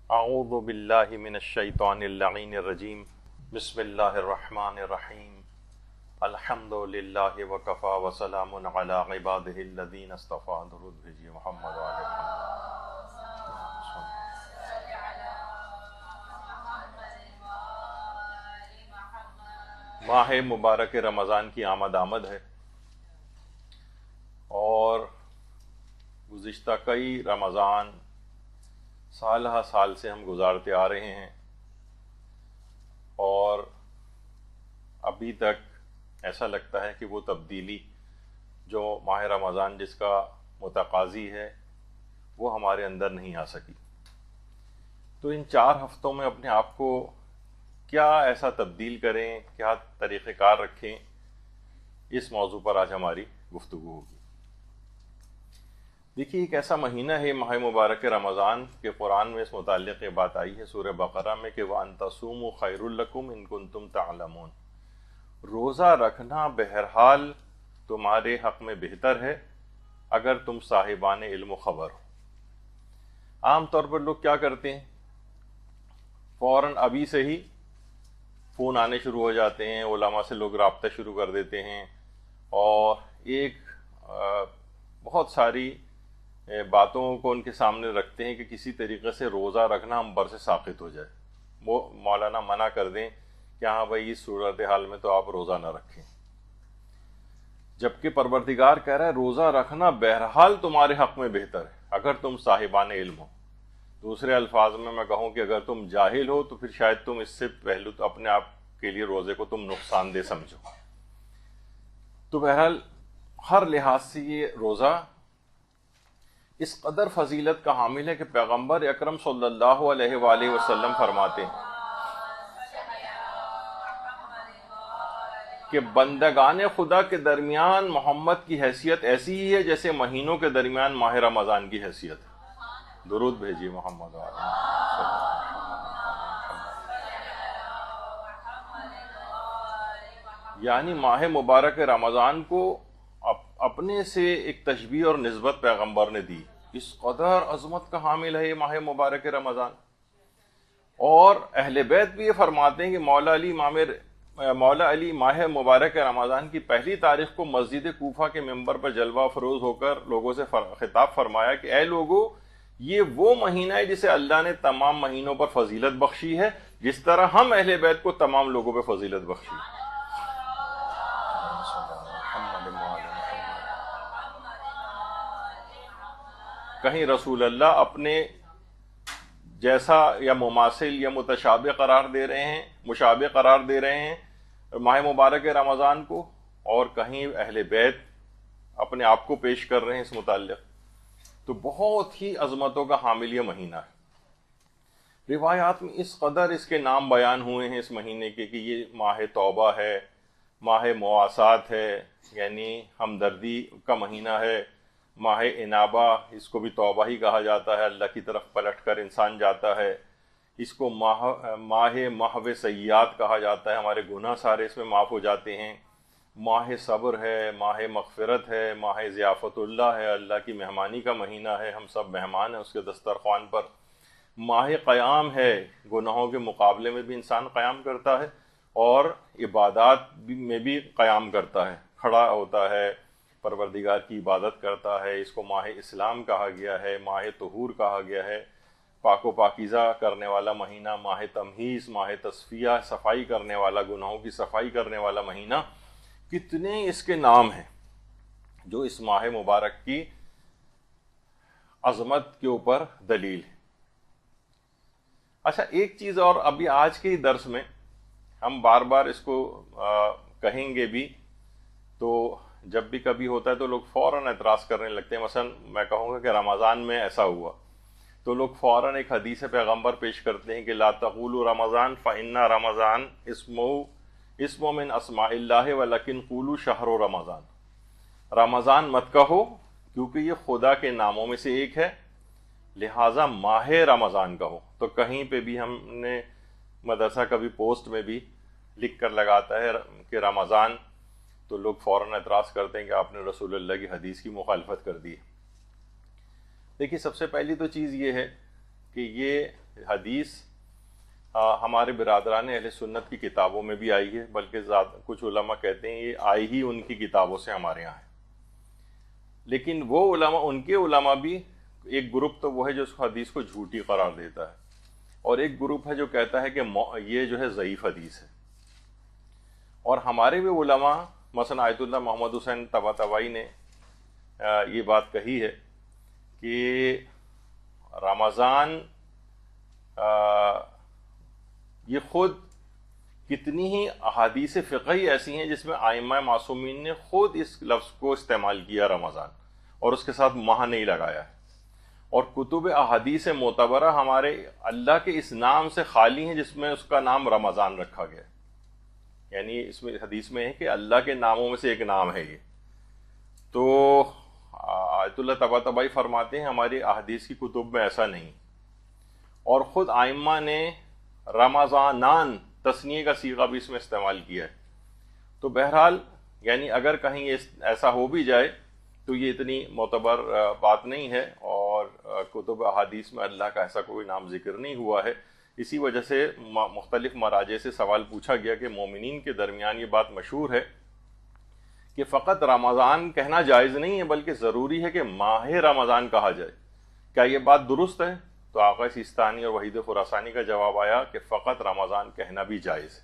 اعوذ باللہ من الشیطان اللعین الرجیم بسم اللہ الرحمن الرحیم الحمد للہ وکفا وسلام علی عبادہ الذین اصطفیٰ درود بھیجیے محمد و آل محمد۔ ماہ مبارک رمضان کی آمد ہے اور گزشتہ کئی رمضان سال ہا سال سے ہم گزارتے آ رہے ہیں اور ابھی تک ایسا لگتا ہے کہ وہ تبدیلی جو ماہ رمضان جس کا متقاضی ہے وہ ہمارے اندر نہیں آ سکی۔ تو ان 4 ہفتوں میں اپنے آپ کو کیا ایسا تبدیل کریں، کیا طریقہ کار رکھیں، اس موضوع پر آج ہماری گفتگو ہوگی۔ دیکھیے، ایک ایسا مہینہ ہے ماہ مبارک رمضان کہ قرآن میں اس متعلق یہ بات آئی ہے سورہ بقرہ میں کہ وَأَن تَصُومُوا خَيْرٌ لَكُمْ إِن كُنتُمْ تَعْلَمُونَ، روزہ رکھنا بہرحال تمہارے حق میں بہتر ہے اگر تم صاحبان علم و خبر ہو۔ عام طور پر لوگ کیا کرتے ہیں، فوراً ابھی سے ہی فون آنے شروع ہو جاتے ہیں، علماء سے لوگ رابطہ شروع کر دیتے ہیں اور ایک بہت ساری باتوں کو ان کے سامنے رکھتے ہیں کہ کسی طریقے سے روزہ رکھنا ہم پر سے ساقط ہو جائے، وہ مولانا منع کر دیں کہ ہاں بھائی اس صورتحال میں تو آپ روزہ نہ رکھیں، جبکہ پروردگار کہہ رہا ہے روزہ رکھنا بہرحال تمہارے حق میں بہتر ہے اگر تم صاحبان علم ہو۔ دوسرے الفاظ میں کہوں کہ اگر تم جاہل ہو تو پھر شاید تم اس سے پہلو تو اپنے آپ کے لیے روزے کو تم نقصان دہ سمجھو۔ تو بہرحال ہر لحاظ سے یہ روزہ اس قدر فضیلت کا حامل ہے کہ پیغمبر اکرم صلی اللہ علیہ وآلہ وسلم فرماتے ہیں کہ بندگان خدا کے درمیان محمد کی حیثیت ایسی ہی ہے جیسے مہینوں کے درمیان ماہ رمضان کی حیثیت ہے۔ درود بھیجیے محمد و آل محمد۔ یعنی ماہ مبارک رمضان کو اپنے سے ایک تشبیہ اور نسبت پیغمبر نے دی، اس قدر عظمت کا حامل ہے یہ ماہ مبارک رمضان۔ اور اہل بیت بھی یہ فرماتے ہیں کہ مولا علی ماہ مبارک رمضان کی پہلی تاریخ کو مسجد کوفہ کے ممبر پر جلوہ افروز ہو کر لوگوں سے خطاب فرمایا کہ اے لوگو، یہ وہ مہینہ ہے جسے اللہ نے تمام مہینوں پر فضیلت بخشی ہے جس طرح ہم اہل بیت کو تمام لوگوں پہ فضیلت بخشی ہے۔ کہیں رسول اللہ اپنے جیسا یا مماثل یا متشابہ قرار دے رہے ہیں ماہ مبارک رمضان کو، اور کہیں اہل بیت اپنے آپ کو پیش کر رہے ہیں اس متعلق۔ تو بہت ہی عظمتوں کا حامل یہ مہینہ ہے۔ روایات میں اس قدر اس کے نام بیان ہوئے ہیں اس مہینے کے کہ یہ ماہ توبہ ہے، ماہ مواسات ہے یعنی ہمدردی کا مہینہ ہے، ماہ انابہ اس کو بھی توبہ ہی کہا جاتا ہے، اللہ کی طرف پلٹ کر انسان جاتا ہے، اس کو ماہ محو سیئات کہا جاتا ہے، ہمارے گناہ سارے اس میں معاف ہو جاتے ہیں، ماہ صبر ہے، ماہ مغفرت ہے، ماہ ضیافت اللہ ہے، اللہ کی مہمانی کا مہینہ ہے، ہم سب مہمان ہیں اس کے دسترخوان پر، ماہ قیام ہے، گناہوں کے مقابلے میں بھی انسان قیام کرتا ہے اور عبادات میں بھی قیام کرتا ہے، کھڑا ہوتا ہے، پروردگار کی عبادت کرتا ہے۔ اس کو ماہ اسلام کہا گیا ہے، ماہ طہور کہا گیا ہے، پاک و پاکیزہ کرنے والا مہینہ، ماہ تمہیز، ماہ تصفیہ، صفائی کرنے والا، گناہوں کی صفائی کرنے والا مہینہ۔ کتنے اس کے نام ہیں جو اس ماہ مبارک کی عظمت کے اوپر دلیل ہے۔ اچھا، ایک چیز اور ابھی آج کے ہی درس میں ہم بار بار اس کو کہیں گے بھی، تو جب بھی کبھی ہوتا ہے تو لوگ فوراً اعتراض کرنے لگتے ہیں۔ مثلا میں کہوں گا کہ رمضان میں ایسا ہوا تو لوگ فوراً ایک حدیث پیغمبر پیش کرتے ہیں کہ لا تقولوا رمضان فإن رمضان اسم من اسماء اللہ ولکن قولوا شہر رمضان، رمضان مت کہو کیونکہ یہ خدا کے ناموں میں سے ایک ہے، لہٰذا ماہ رمضان کہو۔ تو کہیں پہ بھی ہم نے مدرسہ کبھی پوسٹ میں بھی لکھ کر لگاتا ہے کہ رمضان، تو لوگ فوراً اعتراض کرتے ہیں کہ آپ نے رسول اللہ کی حدیث کی مخالفت کر دی۔ دیکھیے، سب سے پہلی تو چیز یہ ہے کہ یہ حدیث ہمارے برادران اہل سنت کی کتابوں میں بھی آئی ہے، بلکہ کچھ علماء کہتے ہیں یہ آئی ہی ان کی کتابوں سے ہمارے یہاں ہے. لیکن وہ علماء، ان کے علماء بھی، ایک گروپ تو وہ ہے جو اس حدیث کو جھوٹی قرار دیتا ہے، اور ایک گروپ ہے جو کہتا ہے کہ یہ جو ہے ضعیف حدیث ہے. اور ہمارے بھی علماء مثلا آیت اللہ محمد حسین طباطبائی نے یہ بات کہی ہے کہ رمضان یہ خود کتنی ہی احادیث فقہی ایسی ہیں جس میں ائمہ معصومین نے خود اس لفظ کو استعمال کیا رمضان، اور اس کے ساتھ ماہ نہیں لگایا ہے. اور کتب احادیث معتبرہ ہمارے اللہ کے اس نام سے خالی ہیں جس میں اس کا نام رمضان رکھا گیا ہے. یعنی اس میں حدیث میں ہے کہ اللہ کے ناموں میں سے ایک نام ہے یہ. تو آیت اللہ طباطبائی فرماتے ہیں ہماری احادیث کی کتب میں ایسا نہیں، اور خود ائمہ نے رمضانان تثنیہ کا صیغہ بھی اس میں استعمال کیا ہے. تو بہرحال یعنی اگر کہیں ایسا ہو بھی جائے تو یہ اتنی معتبر بات نہیں ہے، اور کتب احادیث میں اللہ کا ایسا کوئی نام ذکر نہیں ہوا ہے. اسی وجہ سے مختلف مراجع سے سوال پوچھا گیا کہ مومنین کے درمیان یہ بات مشہور ہے کہ فقط رمضان کہنا جائز نہیں ہے بلکہ ضروری ہے کہ ماہ رمضان کہا جائے. کیا یہ بات درست ہے؟ تو آقا سیستانی اور وحید خراسانی کا جواب آیا کہ فقط رمضان کہنا بھی جائز ہے.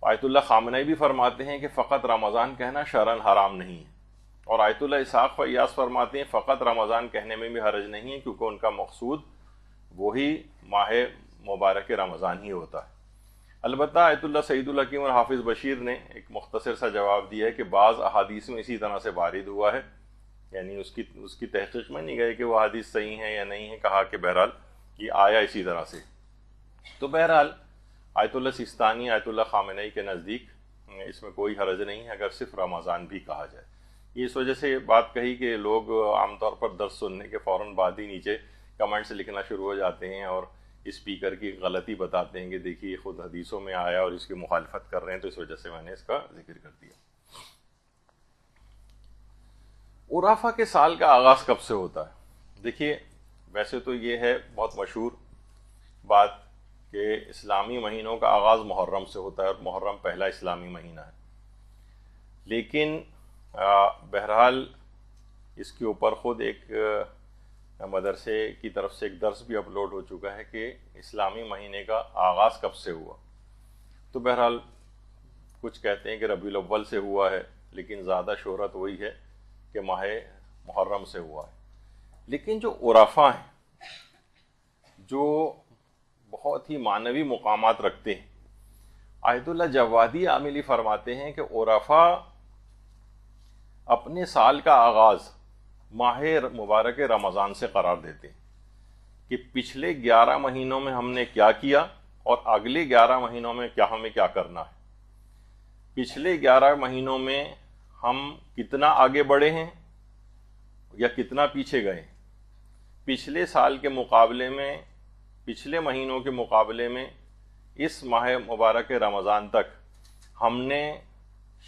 آیت اللہ خامنئی بھی فرماتے ہیں کہ فقط رمضان کہنا شرعاً حرام نہیں ہے، اور آیت اللہ اسحاق فیاض فرماتے ہیں فقط رمضان کہنے میں بھی حرج نہیں ہے، کیونکہ ان کا مقصود وہی ماہ مبارک رمضان ہی ہوتا ہے. البتہ آیت اللہ سعید الحکیم اور حافظ بشیر نے ایک مختصر سا جواب دیا ہے کہ بعض احادیث میں اسی طرح سے وارد ہوا ہے، یعنی اس کی تحقیق میں نہیں گئے کہ وہ حدیث صحیح ہے یا نہیں ہے، کہا کہ بہرحال یہ آیا اسی طرح سے. تو بہرحال آیت اللہ سیستانی، آیت اللہ خامنئی کے نزدیک اس میں کوئی حرج نہیں ہے اگر صرف رمضان بھی کہا جائے. اس وجہ سے بات کہی کہ لوگ عام طور پر درس سننے کے فوراً بعد ہی نیچے کمنٹس لکھنا شروع ہو جاتے ہیں اور اسپیکر کی غلطی بتاتے ہیں کہ دیکھیے خود حدیثوں میں آیا اور اس کی مخالفت کر رہے ہیں، تو اس وجہ سے میں نے اس کا ذکر کر دیا. عرفہ کے سال کا آغاز کب سے ہوتا ہے؟ دیکھیے ویسے تو یہ ہے بہت مشہور بات کہ اسلامی مہینوں کا آغاز محرم سے ہوتا ہے، اور محرم پہلا اسلامی مہینہ ہے. لیکن بہرحال اس کے اوپر خود ایک مدرسے کی طرف سے ایک درس بھی اپلوڈ ہو چکا ہے کہ اسلامی مہینے کا آغاز کب سے ہوا. تو بہرحال کچھ کہتے ہیں کہ ربیع الاول سے ہوا ہے، لیکن زیادہ شہرت وہی ہے کہ ماہ محرم سے ہوا ہے. لیکن جو عرفاء ہیں جو بہت ہی معنوی مقامات رکھتے ہیں، آیت اللہ جوادی عاملی فرماتے ہیں کہ عرفاء اپنے سال کا آغاز ماہ مبارک رمضان سے قرار دیتے ہیں کہ پچھلے 11 مہینوں میں ہم نے کیا کیا اور اگلے 11 مہینوں میں ہمیں کیا کرنا ہے. پچھلے 11 مہینوں میں ہم کتنا آگے بڑھے ہیں یا کتنا پیچھے گئے. پچھلے سال کے مقابلے میں، پچھلے مہینوں کے مقابلے میں اس ماہ مبارک رمضان تک ہم نے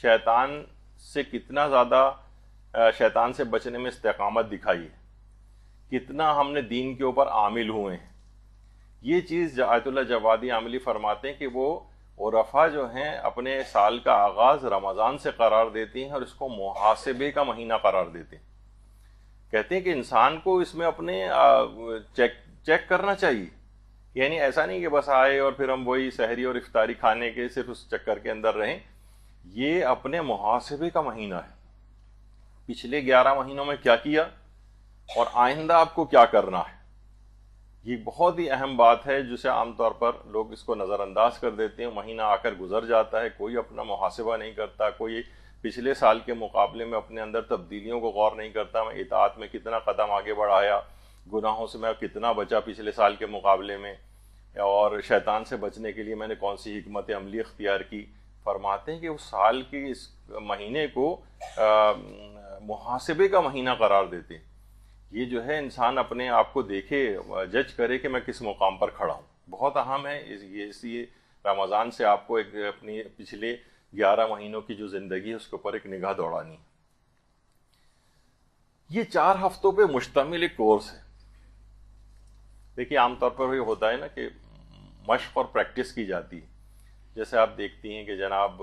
شیطان سے کتنا زیادہ شیطان سے بچنے میں استقامت دکھائی ہے، کتنا ہم نے دین کے اوپر عامل ہوئے ہیں. یہ چیز آیت اللہ جوادی عاملی فرماتے ہیں کہ وہ عرفاء جو ہیں اپنے سال کا آغاز رمضان سے قرار دیتے ہیں اور اس کو محاسبے کا مہینہ قرار دیتے ہیں. کہتے ہیں کہ انسان کو اس میں اپنے چیک کرنا چاہیے، یعنی ایسا نہیں کہ بس آئے اور پھر ہم وہی سحری اور افطاری کھانے کے صرف اس چکر کے اندر رہیں. یہ اپنے محاسبے کا مہینہ ہے، پچھلے 11 مہینوں میں کیا کیا اور آئندہ آپ کو کیا کرنا ہے. یہ بہت ہی اہم بات ہے جسے عام طور پر لوگ اس کو نظر انداز کر دیتے ہیں. مہینہ آ کر گزر جاتا ہے، کوئی اپنا محاسبہ نہیں کرتا، کوئی پچھلے سال کے مقابلے میں اپنے اندر تبدیلیوں کو غور نہیں کرتا. میں اطاعت میں کتنا قدم آگے بڑھایا، گناہوں سے میں کتنا بچا پچھلے سال کے مقابلے میں، اور شیطان سے بچنے کے لیے میں نے کون سی حکمت عملی اختیار کی. فرماتے ہیں کہ اس سال کے اس مہینے کو محاسبے کا مہینہ قرار دیتے ہیں. یہ جو ہے انسان اپنے آپ کو دیکھے، جج کرے کہ میں کس مقام پر کھڑا ہوں. بہت اہم ہے یہ. اسی رمضان سے آپ کو ایک اپنی پچھلے 11 مہینوں کی جو زندگی ہے اس کے اوپر ایک نگاہ دوڑانی. یہ 4 ہفتوں پہ مشتمل ایک کورس ہے. دیکھیے عام طور پر یہ ہوتا ہے نا کہ مشق اور پریکٹس کی جاتی ہے. جیسے آپ دیکھتی ہیں کہ جناب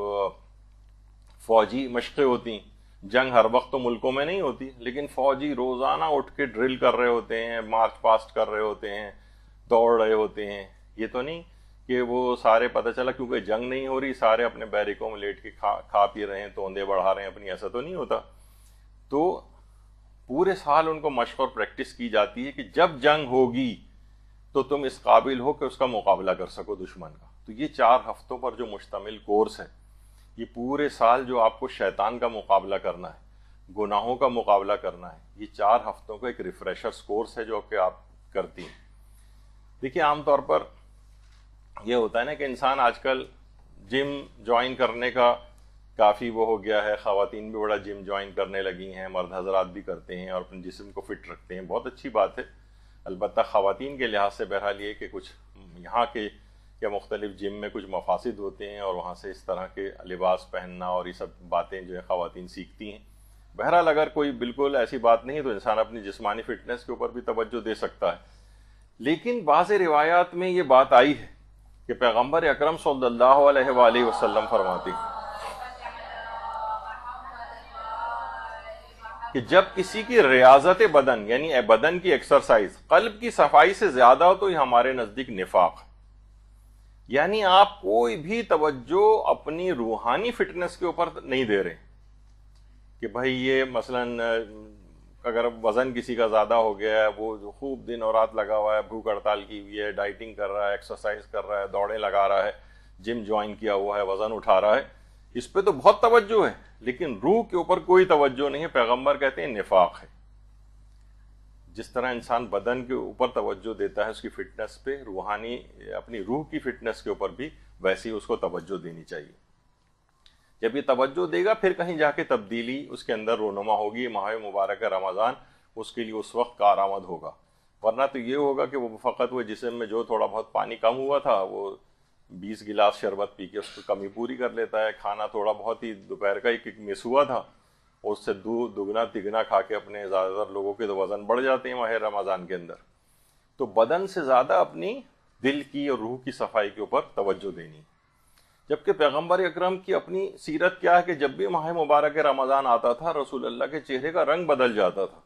فوجی مشقیں ہوتی ہیں. جنگ ہر وقت تو ملکوں میں نہیں ہوتی، لیکن فوجی روزانہ اٹھ کے ڈرل کر رہے ہوتے ہیں، مارچ پاسٹ کر رہے ہوتے ہیں، دوڑ رہے ہوتے ہیں. یہ تو نہیں کہ وہ سارے پتہ چلا کیونکہ جنگ نہیں ہو رہی سارے اپنے بیریکوں میں لیٹ کے کھا پی رہے ہیں، توندے بڑھا رہے ہیں اپنی، ایسا تو نہیں ہوتا. تو پورے سال ان کو مشق اور پریکٹس کی جاتی ہے کہ جب جنگ ہوگی تو تم اس قابل ہو کہ اس کا مقابلہ کر سکو دشمن کا. تو یہ 4 ہفتوں پر جو مشتمل کورس ہے، یہ پورے سال جو آپ کو شیطان کا مقابلہ کرنا ہے، گناہوں کا مقابلہ کرنا ہے، یہ 4 ہفتوں کا ایک ریفریشرز کورس ہے جو کہ آپ کرتی ہیں. دیکھیے عام طور پر یہ ہوتا ہے نا کہ انسان آج کل جم جوائن کرنے کا کافی وہ ہو گیا ہے، خواتین بھی بڑا جم جوائن کرنے لگی ہیں، مرد حضرات بھی کرتے ہیں اور اپنے جسم کو فٹ رکھتے ہیں، بہت اچھی بات ہے. البتہ خواتین کے لحاظ سے بہرحال یہ کہ کچھ یہاں کے یا مختلف جم میں کچھ مفاسد ہوتے ہیں اور وہاں سے اس طرح کے لباس پہننا اور یہ سب باتیں جو ہے خواتین سیکھتی ہیں. بہرحال اگر کوئی بالکل ایسی بات نہیں تو انسان اپنی جسمانی فٹنس کے اوپر بھی توجہ دے سکتا ہے. لیکن بعض روایات میں یہ بات آئی ہے کہ پیغمبر اکرم صلی اللہ علیہ وآلہ وسلم فرماتے ہیں کہ جب کسی کی ریاضت بدن یعنی بدن کی ایکسرسائز قلب کی صفائی سے زیادہ ہو تو یہ ہمارے نزدیک نفاق ہے. یعنی آپ کوئی بھی توجہ اپنی روحانی فٹنس کے اوپر نہیں دے رہے کہ بھائی یہ مثلاً اگر وزن کسی کا زیادہ ہو گیا ہے، وہ جو خوب دن اور رات لگا ہوا ہے، بھوک ہڑتال کی ہوئی ہے، ڈائٹنگ کر رہا ہے، ایکسرسائز کر رہا ہے، دوڑیں لگا رہا ہے، جم جوائن کیا ہوا ہے، وزن اٹھا رہا ہے، اس پہ تو بہت توجہ ہے لیکن روح کے اوپر کوئی توجہ نہیں ہے. پیغمبر کہتے ہیں نفاق ہے. جس طرح انسان بدن کے اوپر توجہ دیتا ہے اس کی فٹنس پہ، روحانی اپنی روح کی فٹنس کے اوپر بھی ویسی اس کو توجہ دینی چاہیے. جب یہ توجہ دے گا پھر کہیں جا کے تبدیلی اس کے اندر رونما ہوگی. ماہ مبارک رمضان اس کے لیے اس وقت کارآمد ہوگا. ورنہ تو یہ ہوگا کہ وہ فقط وہ جسم میں جو تھوڑا بہت پانی کم ہوا تھا وہ 20 گلاس شربت پی کے اس کو کمی پوری کر لیتا ہے. کھانا تھوڑا بہت ہی دوپہر کا ہی مس ہوا تھا، اس سے دگنا تگنا کھا کے اپنے زیادہ تر لوگوں کے تو وزن بڑھ جاتے ہیں ماہ رمضان کے اندر. تو بدن سے زیادہ اپنی دل کی اور روح کی صفائی کے اوپر توجہ دینی. جبکہ پیغمبر اکرم کی اپنی سیرت کیا ہے کہ جب بھی ماہ مبارک رمضان آتا تھا رسول اللہ کے چہرے کا رنگ بدل جاتا تھا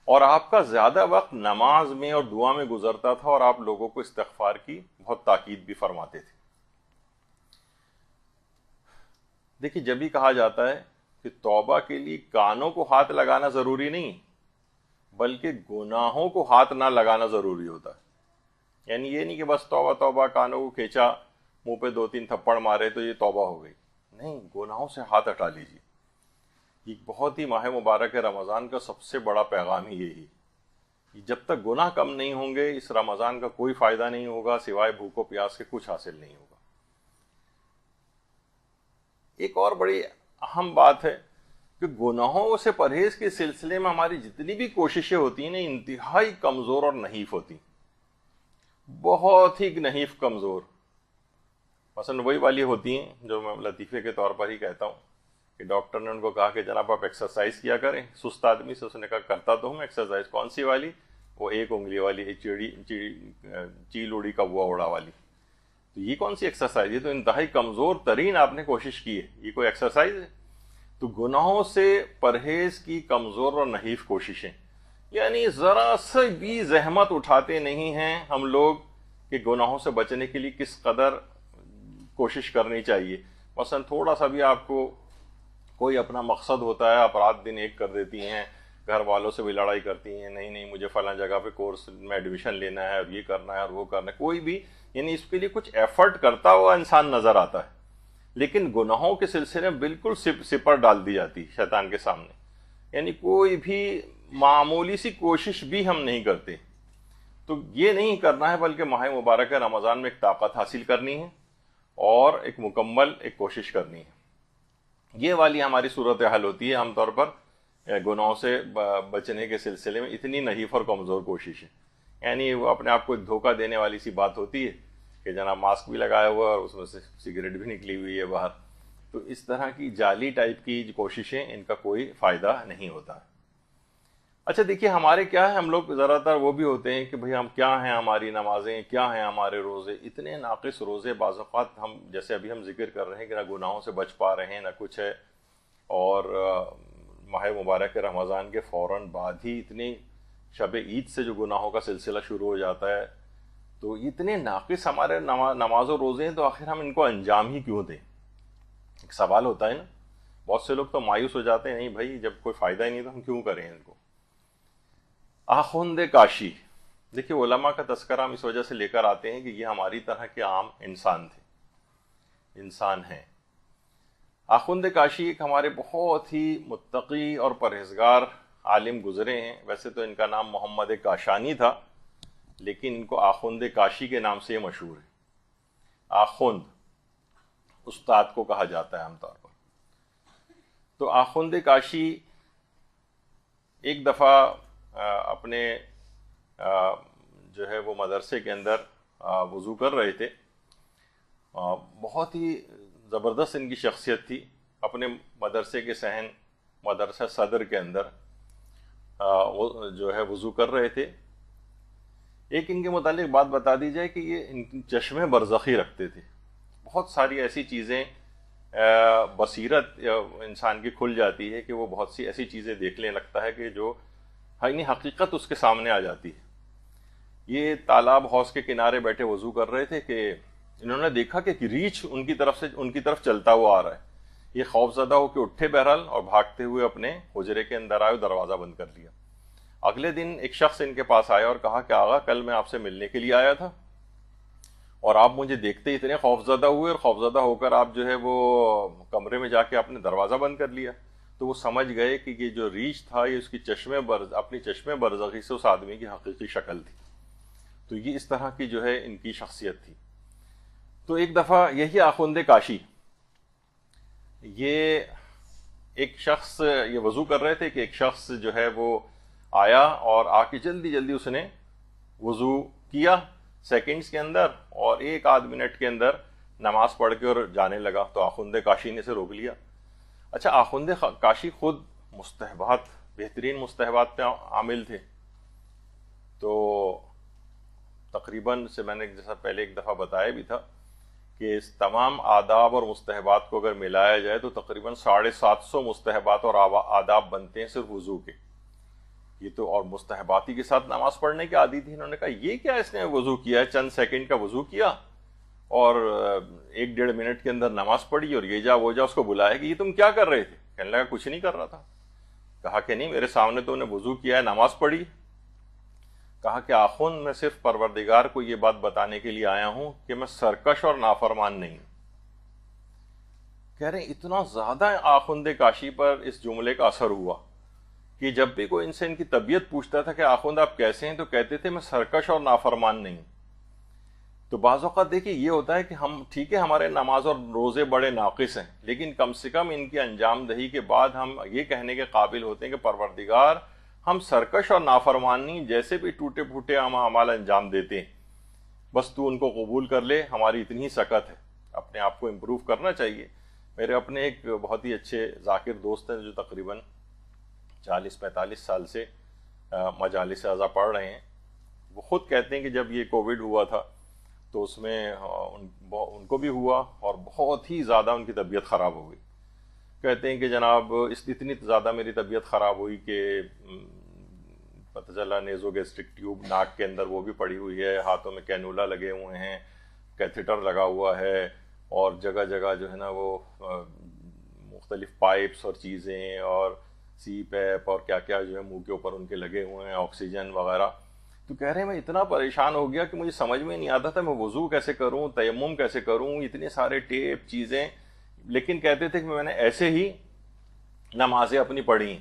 اور آپ کا زیادہ وقت نماز میں اور دعا میں گزرتا تھا اور آپ لوگوں کو استغفار کی بہت تاکید بھی فرماتے تھے. دیکھیے جب بھی کہا جاتا ہے کہ توبہ کے لیے کانوں کو ہاتھ لگانا ضروری نہیں بلکہ گناہوں کو ہاتھ نہ لگانا ضروری ہوتا ہے. یعنی یہ نہیں کہ بس توبہ توبہ کانوں کو کھینچا، منہ پہ 2-3 تھپڑ مارے تو یہ توبہ ہو گئی. نہیں، گناہوں سے ہاتھ ہٹا لیجیے. یہ بہت ہی ماہ مبارک رمضان کا سب سے بڑا پیغام ہی یہی. جب تک گناہ کم نہیں ہوں گے اس رمضان کا کوئی فائدہ نہیں ہوگا، سوائے بھوک و پیاس کے کچھ حاصل نہیں ہوگا. ایک اور بڑی اہم بات ہے کہ گناہوں سے پرہیز کے سلسلے میں ہماری جتنی بھی کوششیں ہوتی ہیں نا انتہائی کمزور اور نحیف ہوتی، بہت ہی نحیف کمزور. مثلا وہی والی ہوتی ہیں جو میں لطیفے کے طور پر ہی کہتا ہوں کہ ڈاکٹر نے ان کو کہا کہ جناب آپ ایکسرسائز کیا کریں. سست آدمی سے اس نے کہا کرتا تو ہوں ایکسرسائز. کون سی والی؟ وہ 1 انگلی والی، چیل اڑی کوا اڑا والی. تو یہ کون سی ایکسرسائز؟ یہ تو انتہائی کمزور ترین آپ نے کوشش کی ہے، یہ کوئی ایکسرسائز ہے؟ تو گناہوں سے پرہیز کی کمزور اور نحیف کوششیں، یعنی ذرا سے بھی زحمت اٹھاتے نہیں ہیں ہم لوگ کہ گناہوں سے بچنے کے لیے کس قدر کوشش کرنی چاہیے. مثلا تھوڑا سا بھی آپ کو کوئی اپنا مقصد ہوتا ہے، آپ رات دن ایک کر دیتی ہیں، گھر والوں سے بھی لڑائی کرتی ہیں، نہیں مجھے فلاں جگہ پہ کورس میں ایڈمیشن لینا ہے اور یہ کرنا ہے اور وہ کرنا ہے. کوئی بھی یعنی اس کے لیے کچھ ایفرٹ کرتا ہوا انسان نظر آتا ہے، لیکن گناہوں کے سلسلے میں بالکل سپر ڈال دی جاتی شیطان کے سامنے. یعنی کوئی بھی معمولی سی کوشش بھی ہم نہیں کرتے. تو یہ نہیں کرنا ہے بلکہ ماہ مبارک رمضان میں ایک طاقت حاصل کرنی ہے اور ایک مکمل ایک کوشش کرنی ہے. یہ والی ہماری صورتحال ہوتی ہے عام طور پر گناہوں سے بچنے کے سلسلے میں اتنی نحیف اور کمزور کوشش ہے. یعنی وہ اپنے آپ کو ایک دھوکہ دینے والی سی بات ہوتی ہے کہ جناب ماسک بھی لگایا ہوا اور اس میں سے سگریٹ بھی نکلی ہوئی ہے باہر. تو اس طرح کی جعلی ٹائپ کی کوششیں ان کا کوئی فائدہ نہیں ہوتا. اچھا دیکھیے ہمارے کیا ہے، ہم لوگ زیادہ تر وہ بھی ہوتے ہیں کہ بھئی ہم کیا ہیں ہماری نمازیں، کیا ہیں ہمارے روزے، اتنے ناقص روزے بعض اوقات ہم جیسے ابھی ہم ذکر کر رہے ہیں کہ نہ گناہوں سے بچ پا رہے ہیں نہ کچھ ہے، اور ماہ مبارک رمضان کے فوراً بعد ہی اتنی شب عید سے جو گناہوں کا سلسلہ شروع ہو جاتا ہے، تو اتنے ناقص ہمارے نماز و روزے ہیں، تو آخر ہم ان کو انجام ہی کیوں دیں؟ ایک سوال ہوتا ہے نا. بہت سے لوگ تو مایوس ہو جاتے ہیں، نہیں بھائی جب کوئی فائدہ ہی نہیں تو ہم کیوں کریں ان کو. آخوند کاشی، دیکھیے علماء کا تذکرہ ہم اس وجہ سے لے کر آتے ہیں کہ یہ ہماری طرح کے عام انسان تھے، انسان ہیں. آخوند کاشی ایک ہمارے بہت ہی متقی اور پرہیزگار عالم گزرے ہیں. ویسے تو ان کا نام محمد کاشانی تھا، لیکن ان کو آخوند کاشی کے نام سے یہ مشہور ہے. آخوند استاد کو کہا جاتا ہے عام طور پر. تو آخوند کاشی ایک دفعہ اپنے جو ہے وہ مدرسے کے اندر وضو کر رہے تھے. بہت ہی زبردست ان کی شخصیت تھی. اپنے مدرسے کے صحن مدرسہ صدر کے اندر وہ جو ہے وضو کر رہے تھے. ایک ان کے متعلق بات بتا دی جائے کہ یہ ان چشمے برزخی رکھتے تھے. بہت ساری ایسی چیزیں بصیرت انسان کی کھل جاتی ہے کہ وہ بہت سی ایسی چیزیں دیکھنے لگتا ہے کہ جو حقیقت اس کے سامنے آ جاتی ہے. یہ تالاب حوض کے کنارے بیٹھے وضو کر رہے تھے کہ انہوں نے دیکھا کہ ریچھ ان کی طرف چلتا ہوا آ رہا ہے. یہ خوف زدہ ہو کے اٹھے بہرحال اور بھاگتے ہوئے اپنے حجرے کے اندر آئے اور دروازہ بند کر لیا. اگلے دن ایک شخص ان کے پاس آیا اور کہا کہ آغا کل میں آپ سے ملنے کے لیے آیا تھا اور آپ مجھے دیکھتے اتنے خوف زدہ ہوئے، اور خوف زدہ ہو کر آپ جو ہے وہ کمرے میں جا کے آپ نے دروازہ بند کر لیا. تو وہ سمجھ گئے کہ یہ جو ریچھ تھا یہ اس کی اپنی چشمے برزخی سے اس آدمی کی حقیقی شکل تھی. تو یہ اس طرح کی جو ہے ان کی شخصیت تھی. تو ایک دفعہ یہی آخوند کاشی، یہ ایک شخص یہ وضو کر رہے تھے کہ ایک شخص جو ہے وہ آیا اور آ کے جلدی جلدی اس نے وضو کیا سیکنڈز کے اندر، اور 1 آدھ منٹ کے اندر نماز پڑھ کے اور جانے لگا. تو آخوند کاشی نے اسے روک لیا. اچھا آخوند کاشی خود مستحبات، بہترین مستحبات پہ عامل تھے. تو تقریباً سے میں نے جیسا پہلے ایک دفعہ بتایا بھی تھا کہ اس تمام آداب اور مستحبات کو اگر ملایا جائے تو تقریباً 750 مستحبات اور آداب بنتے ہیں صرف وضو کے. یہ تو اور مستحباتی کے ساتھ نماز پڑھنے کے عادی تھی. انہوں نے کہا یہ کیا اس نے وضو کیا ہے، چند سیکنڈ کا وضو کیا اور 1-1.5 منٹ کے اندر نماز پڑھی، اور یہ جا وہ جا. اس کو بلایا کہ یہ تم کیا کر رہے تھے؟ کہنے لگا کچھ نہیں کر رہا تھا. کہا کہ نہیں میرے سامنے تو نے وضو کیا ہے، نماز پڑھی. کہا کہ آخوند میں صرف پروردگار کو یہ بات بتانے کے لیے آیا ہوں کہ میں سرکش اور نافرمان نہیں. کہہ رہے ہیں اتنا زیادہ آخوند کاشی پر اس جملے کا اثر ہوا کہ جب بھی کوئی ان سے ان کی طبیعت پوچھتا تھا کہ آخوند آپ کیسے ہیں تو کہتے تھے میں سرکش اور نافرمان نہیں. تو بعض اوقات دیکھیے یہ ہوتا ہے کہ ہم ٹھیک ہے ہمارے نماز اور روزے بڑے ناقص ہیں، لیکن کم سے کم ان کی انجام دہی کے بعد ہم یہ کہنے کے قابل ہوتے ہیں کہ پروردگار ہم سرکش اور نافرمانی جیسے بھی ٹوٹے پھوٹے ہم اعمال انجام دیتے ہیں، بس تو ان کو قبول کر لے، ہماری اتنی ہی سکت ہے. اپنے آپ کو امپروو کرنا چاہیے. میرے اپنے ایک بہت ہی اچھے ذاکر دوست ہیں جو تقریباً 40-45 سال سے مجالس اعضا پڑھ رہے ہیں. وہ خود کہتے ہیں کہ جب یہ کووڈ ہوا تھا تو اس میں ان کو بھی ہوا اور بہت ہی زیادہ ان کی طبیعت خراب ہو گئی. کہتے ہیں کہ جناب اتنی زیادہ میری طبیعت خراب ہوئی کہ پتہ چلا نیزو گیسٹرک ٹیوب ناک کے اندر وہ بھی پڑی ہوئی ہے، ہاتھوں میں کینولا لگے ہوئے ہیں، کیتھیٹر لگا ہوا ہے، اور جگہ جگہ جو ہے نا وہ مختلف پائپس اور چیزیں اور سی پیپ اور کیا کیا جو ہے منہ کے اوپر ان کے لگے ہوئے ہیں، آکسیجن وغیرہ. تو کہہ رہے ہیں میں اتنا پریشان ہو گیا کہ مجھے سمجھ میں نہیں آتا تھا میں وضو کیسے کروں، تیمم کیسے کروں، اتنے سارے ٹیپ چیزیں. لیکن کہتے تھے کہ میں نے ایسے ہی نمازیں اپنی پڑھی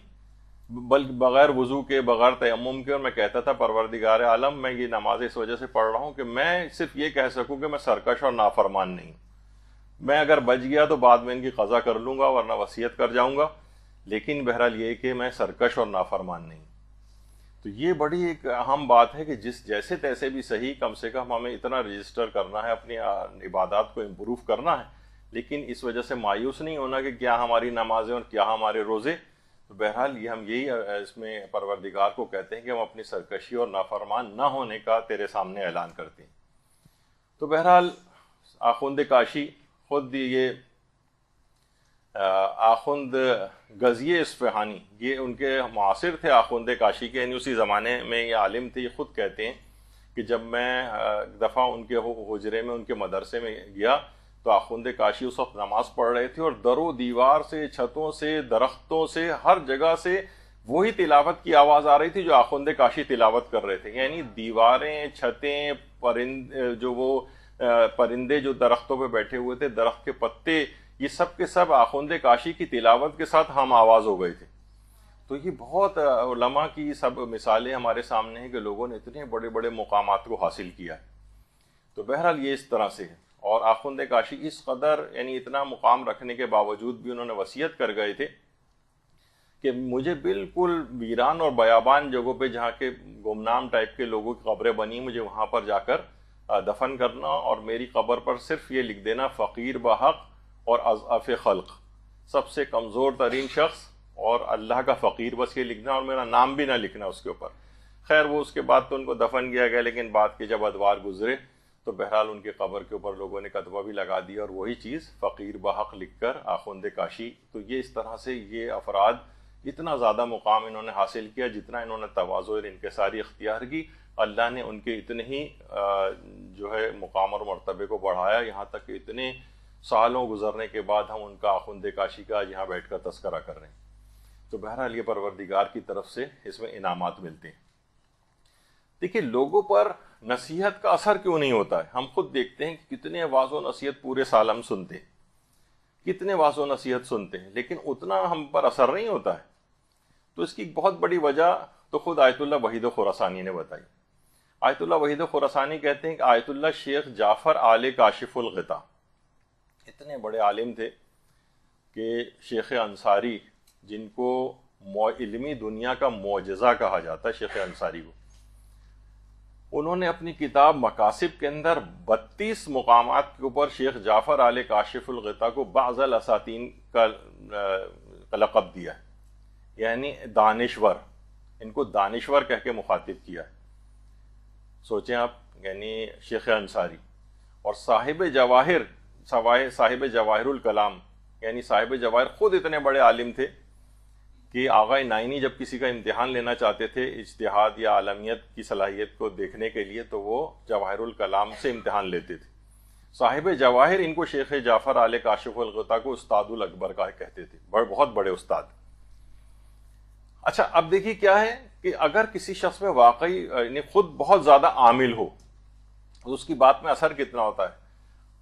بلکہ بغیر وضو کے، بغیر تیمم کے، اور میں کہتا تھا پروردگار عالم میں یہ نمازیں اس وجہ سے پڑھ رہا ہوں کہ میں صرف یہ کہہ سکوں کہ میں سرکش اور نافرمان نہیں. میں اگر بچ گیا تو بعد میں ان کی قضا کر لوں گا ورنہ وصیت کر جاؤں گا، لیکن بہرحال یہ کہ میں سرکش اور نافرمان نہیں. تو یہ بڑی ایک اہم بات ہے کہ جیسے تیسے بھی صحیح، کم سے کم ہمیں اتنا رجسٹر کرنا ہے، اپنی عبادات کو امپروو کرنا ہے، لیکن اس وجہ سے مایوس نہیں ہونا کہ کیا ہماری نمازیں اور کیا ہمارے روزے. تو بہرحال یہ ہم یہی اس میں پروردگار کو کہتے ہیں کہ ہم اپنی سرکشی اور نافرمان نہ ہونے کا تیرے سامنے اعلان کرتے ہیں. تو بہرحال آخوند کاشی خود یہ آخوند غزی اصفہانی یہ ان کے معاصر تھے آخوند کاشی کے، یعنی اسی زمانے میں یہ عالم تھے. یہ خود کہتے ہیں کہ جب میں دفعہ ان کے حجرے میں ان کے مدرسے میں گیا تو آخوند کاشی اس وقت نماز پڑھ رہے تھے، اور در و دیوار سے، چھتوں سے، درختوں سے، ہر جگہ سے وہی تلاوت کی آواز آ رہی تھی جو آخوند کاشی تلاوت کر رہے تھے. یعنی دیواریں، چھتیں، پرندے جو درختوں پہ بیٹھے ہوئے تھے، درخت کے پتے، یہ سب کے سب آخوند کاشی کی تلاوت کے ساتھ ہم آواز ہو گئے تھے. تو یہ بہت علماء کی سب مثالیں ہمارے سامنے ہیں کہ لوگوں نے اتنے بڑے بڑے مقامات کو حاصل کیا ہے. تو بہرحال یہ اس طرح سے ہے. اور آخوند کاشی اس قدر یعنی اتنا مقام رکھنے کے باوجود بھی انہوں نے وصیت کر گئے تھے کہ مجھے بالکل ویران اور بیابان جگہوں پہ جہاں کے گمنام ٹائپ کے لوگوں کی قبریں بنی، مجھے وہاں پر جا کر دفن کرنا، اور میری قبر پر صرف یہ لکھ دینا فقیر بحق اور اضعف خلق، سب سے کمزور ترین شخص اور اللہ کا فقیر، بس یہ لکھنا، اور میرا نام بھی نہ لکھنا اس کے اوپر. خیر وہ اس کے بعد تو ان کو دفن کیا گیا، لیکن بعد کے جب ادوار گزرے تو بہرحال ان کے قبر کے اوپر لوگوں نے کتبہ بھی لگا دیا، اور وہی چیز فقیر بحق لکھ کر آخوند کاشی. تو یہ اس طرح سے یہ افراد اتنا زیادہ مقام انہوں نے حاصل کیا، جتنا انہوں نے تواضع اور انکساری اختیار کی، اللہ نے ان کے اتنے ہی جو ہے مقام اور مرتبے کو بڑھایا، یہاں تک کہ اتنے سالوں گزرنے کے بعد ہم ان کا آخوند کاشی کا یہاں بیٹھ کر تذکرہ کر رہے ہیں. تو بہرحال یہ پروردگار کی طرف سے اس میں انعامات ملتے ہیں. دیکھیے لوگوں پر نصیحت کا اثر کیوں نہیں ہوتا ہے؟ ہم خود دیکھتے ہیں کہ کتنے واعظ و نصیحت پورے سال ہم سنتے ہیں، کتنے واعظ و نصیحت سنتے ہیں، لیکن اتنا ہم پر اثر نہیں ہوتا ہے. تو اس کی ایک بہت بڑی وجہ تو خود آیت اللہ وحید خراسانی نے بتائی. آیت اللہ وحید خراسانی کہتے ہیں کہ آیت اللہ شیخ جعفر آل کاشف الغطا اتنے بڑے عالم تھے کہ شیخ انصاری، جن کو علمی دنیا کا معجزہ کہا جاتا ہے شیخ انصاری کو، انہوں نے اپنی کتاب مقاصد کے اندر 32 مقامات کے اوپر شیخ جعفر آل کاشف الغطا کو بعض الاساطین کا لقب دیا ہے، یعنی دانشور. ان کو دانشور کہہ کے مخاطب کیا ہے. سوچیں آپ، یعنی شیخ انصاری اور صاحب جواہر الکلام، یعنی صاحب جواہر خود اتنے بڑے عالم تھے کہ آغا نائنی جب کسی کا امتحان لینا چاہتے تھے اجتہاد یا عالمیت کی صلاحیت کو دیکھنے کے لیے، تو وہ جواہر الکلام سے امتحان لیتے تھے. صاحب جواہر ان کو شیخ جعفر آل کاشف الغطا کو استاد الاکبر کا کہتے تھے، بہت بڑے استاد. اچھا اب دیکھیے کیا ہے کہ اگر کسی شخص میں واقعی یعنی خود بہت زیادہ عامل ہو تو اس کی بات میں اثر کتنا ہوتا ہے.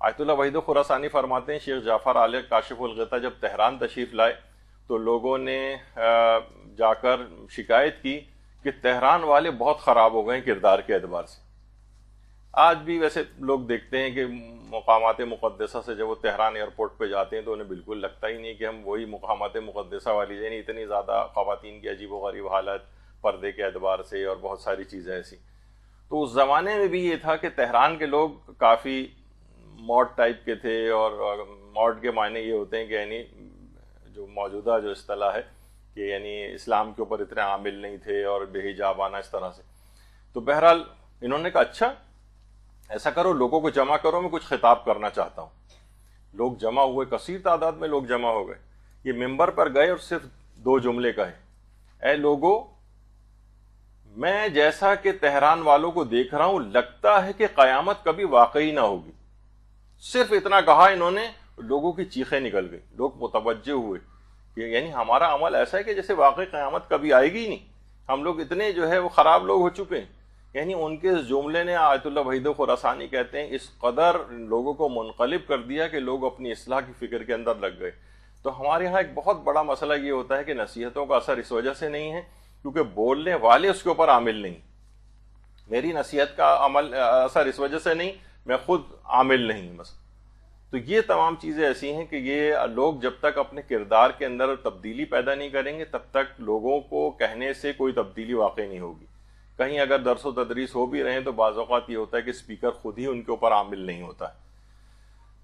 آیت اللہ وحید خراسانی فرماتے ہیں شیخ جعفر آل کاشف الغطا جب تہران تشریف لائے تو لوگوں نے جا کر شکایت کی کہ تہران والے بہت خراب ہو گئے ہیں کردار کے اعتبار سے. آج بھی ویسے لوگ دیکھتے ہیں کہ مقامات مقدسہ سے جب وہ تہران ایئرپورٹ پہ جاتے ہیں تو انہیں بالکل لگتا ہی نہیں کہ ہم وہی مقامات مقدسہ والی، یعنی اتنی زیادہ خواتین کی عجیب و غریب حالت پردے کے اعتبار سے اور بہت ساری چیزیں ایسی. تو اس زمانے میں بھی یہ تھا کہ تہران کے لوگ کافی ماڈ ٹائپ کے تھے، اور ماڈ کے معنی یہ ہوتے ہیں کہ یعنی جو موجودہ جو اصطلاح ہے کہ یعنی اسلام کے اوپر اتنے عامل نہیں تھے اور بے حجاب آنا اس طرح سے. تو بہرحال انہوں نے کہا اچھا ایسا کرو، لوگوں کو جمع کرو، میں کچھ خطاب کرنا چاہتا ہوں. لوگ جمع ہوئے، کثیر تعداد میں لوگ جمع ہو گئے. یہ ممبر پر گئے اور صرف 2 جملے کہے، اے لوگو، میں جیسا کہ تہران والوں کو دیکھ رہا ہوں لگتا ہے کہ قیامت کبھی واقعی نہ ہوگی. صرف اتنا کہا انہوں نے، لوگوں کی چیخیں نکل گئی، لوگ متوجہ ہوئے کہ یعنی ہمارا عمل ایسا ہے کہ جیسے واقعی قیامت کبھی آئے گی ہی نہیں، ہم لوگ اتنے جو ہے وہ خراب لوگ ہو چکے ہیں. یعنی ان کے اس جملے نے، آیت اللہ وحید خراسانی کہتے ہیں، اس قدر لوگوں کو منقلب کر دیا کہ لوگ اپنی اصلاح کی فکر کے اندر لگ گئے. تو ہمارے ہاں ایک بہت بڑا مسئلہ یہ ہوتا ہے کہ نصیحتوں کا اثر اس وجہ سے نہیں ہے کیونکہ بولنے والے اس کے اوپر عامل نہیں. میری نصیحت کا اثر اس وجہ سے نہیں، میں خود عامل نہیں مثلا. تو یہ تمام چیزیں ایسی ہیں کہ یہ لوگ جب تک اپنے کردار کے اندر تبدیلی پیدا نہیں کریں گے تب تک لوگوں کو کہنے سے کوئی تبدیلی واقع نہیں ہوگی. کہیں اگر درس و تدریس ہو بھی رہے ہیں تو بعض اوقات یہ ہوتا ہے کہ اسپیکر خود ہی ان کے اوپر عامل نہیں ہوتا ہے.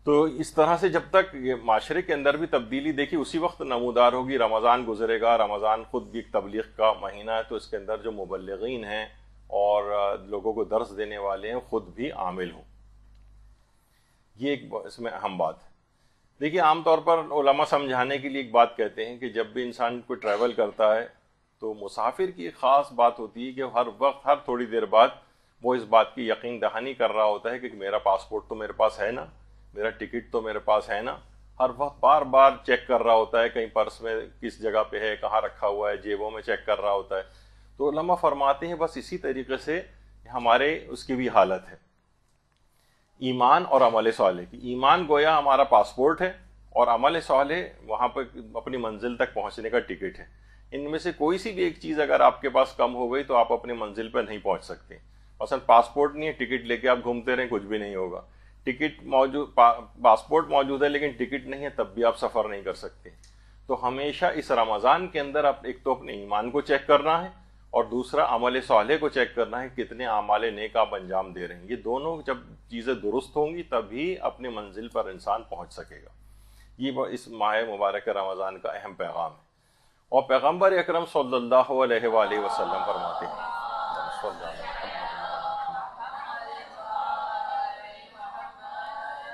تو اس طرح سے جب تک یہ معاشرے کے اندر بھی تبدیلی دیکھی اسی وقت نمودار ہوگی. رمضان گزرے گا, رمضان خود بھی ایک تبلیغ کا مہینہ ہے, تو اس کے اندر جو مبلغین ہیں اور لوگوں کو درس دینے والے ہیں خود بھی عامل ہوں. یہ ایک اس میں اہم بات ہے. دیکھیے عام طور پر علماء سمجھانے کے لیے ایک بات کہتے ہیں کہ جب بھی انسان کوئی ٹریول کرتا ہے تو مسافر کی ایک خاص بات ہوتی ہے کہ ہر وقت, ہر تھوڑی دیر بعد وہ اس بات کی یقین دہانی کر رہا ہوتا ہے کہ میرا پاسپورٹ تو میرے پاس ہے نا, میرا ٹکٹ تو میرے پاس ہے نا. ہر وقت بار بار چیک کر رہا ہوتا ہے, کہیں پرس میں کس جگہ پہ ہے, کہاں رکھا ہوا ہے, جیبوں میں چیک کر رہا ہوتا ہے. تو علماء فرماتے ہیں بس اسی طریقے سے ہمارے اس کی بھی حالت ہے ایمان اور عمل صالح کی. ایمان گویا ہمارا پاسپورٹ ہے اور عمل صالح وہاں پہ اپنی منزل تک پہنچنے کا ٹکٹ ہے. ان میں سے کوئی سی بھی ایک چیز اگر آپ کے پاس کم ہو گئی تو آپ اپنی منزل پہ نہیں پہنچ سکتے. مثلا پاسپورٹ نہیں ہے, ٹکٹ لے کے آپ گھومتے رہیں کچھ بھی نہیں ہوگا. ٹکٹ موجود, پاسپورٹ موجود ہے لیکن ٹکٹ نہیں ہے, تب بھی آپ سفر نہیں کر سکتے. تو ہمیشہ اس رمضان کے اندر آپ ایک تو اپنے ایمان کو چیک کرنا ہے اور دوسرا عمل صالح کو چیک کرنا ہے, کتنے اعمال نیک آپ انجام دے رہے ہیں. یہ دونوں جب چیزیں درست ہوں گی تبھی اپنی منزل پر انسان پہنچ سکے گا. یہ اس ماہ مبارک رمضان کا اہم پیغام ہے. اور پیغمبر اکرم صلی اللہ علیہ وآلہ وسلم فرماتے ہیں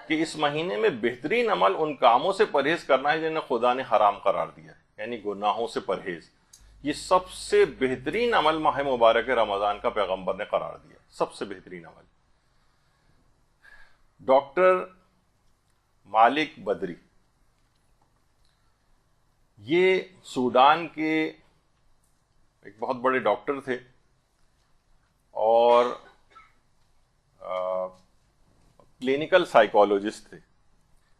کہ اس مہینے میں بہترین عمل ان کاموں سے پرہیز کرنا ہے جنہیں خدا نے حرام قرار دیا ہے, یعنی گناہوں سے پرہیز. یہ سب سے بہترین عمل ماہ مبارک رمضان کا پیغمبر نے قرار دیا, سب سے بہترین عمل. ڈاکٹر مالک بدری یہ سوڈان کے ایک بہت بڑے ڈاکٹر تھے اور کلینکل سائیکالوجسٹ تھے.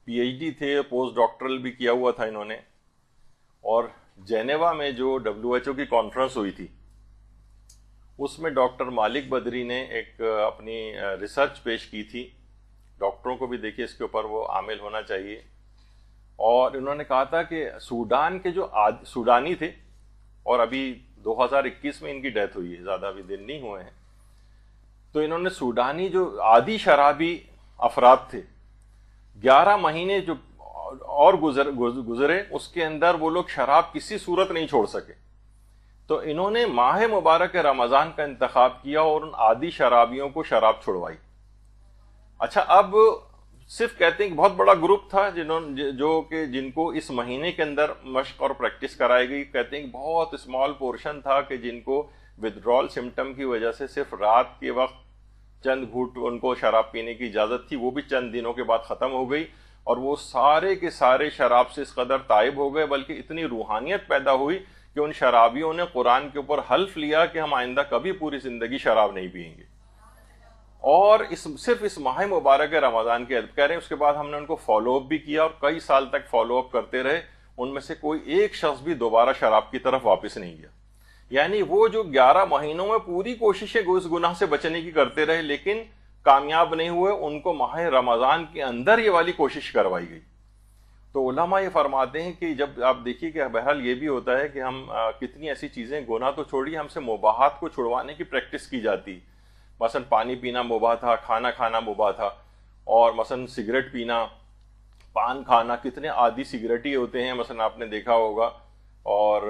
پی ایچ ڈی تھے, پوسٹ ڈاکٹرل بھی کیا ہوا تھا انہوں نے. اور جینیوا میں جو WHO کی کانفرنس ہوئی تھی اس میں ڈاکٹر مالک بدری نے ایک اپنی ریسرچ پیش کی تھی. ڈاکٹروں کو بھی دیکھیے اس کے اوپر وہ عامل ہونا چاہیے. اور انہوں نے کہا تھا کہ سوڈان کے جو سوڈانی تھے, اور ابھی 2021 میں ان کی ڈیتھ ہوئی ہے, زیادہ ابھی دن نہیں ہوئے ہیں, تو انہوں نے سوڈانی جو عادی شرابی افراد تھے 11 مہینے جو اور گزرے اس کے اندر وہ لوگ شراب کسی صورت نہیں چھوڑ سکے. تو انہوں نے ماہ مبارک رمضان کا انتخاب کیا اور ان عادی شرابیوں کو شراب چھڑوائی. اچھا, اب صرف کہتے ہیں کہ بہت بڑا گروپ تھا جن کو اس مہینے کے اندر مشق اور پریکٹس کرائی گئی. کہتے ہیں کہ بہت اسمال پورشن تھا کہ جن کو ودرول سمٹم کی وجہ سے صرف رات کے وقت چند گھونٹ ان کو شراب پینے کی اجازت تھی, وہ بھی چند دنوں کے بعد ختم ہو گئی. اور وہ سارے کے سارے شراب سے اس قدر تائب ہو گئے, بلکہ اتنی روحانیت پیدا ہوئی کہ ان شرابیوں نے قرآن کے اوپر حلف لیا کہ ہم آئندہ کبھی پوری زندگی شراب نہیں پئیں گے. اور صرف اس ماہ مبارک رمضان کے کہہ رہے ہیں, اس کے بعد ہم نے ان کو فالو اپ بھی کیا اور کئی سال تک فالو اپ کرتے رہے. ان میں سے کوئی ایک شخص بھی دوبارہ شراب کی طرف واپس نہیں گیا. یعنی وہ جو 11 مہینوں میں پوری کوششیں اس گناہ سے بچنے کی کرتے رہے لیکن کامیاب نہیں ہوئے, ان کو ماہ رمضان کے اندر یہ والی کوشش کروائی گئی. تو علماء یہ فرماتے ہیں کہ جب آپ دیکھیے کہ بہرحال یہ بھی ہوتا ہے کہ ہم کتنی ایسی چیزیں, گناہ تو چھوڑیے, ہم سے مباحات کو چھڑوانے کی پریکٹس کی جاتی. مثلا پانی پینا مباح تھا, کھانا کھانا مباح تھا, اور مثلا سگریٹ پینا, پان کھانا, کتنے عادی سگریٹی ہوتے ہیں مثلا آپ نے دیکھا ہوگا. اور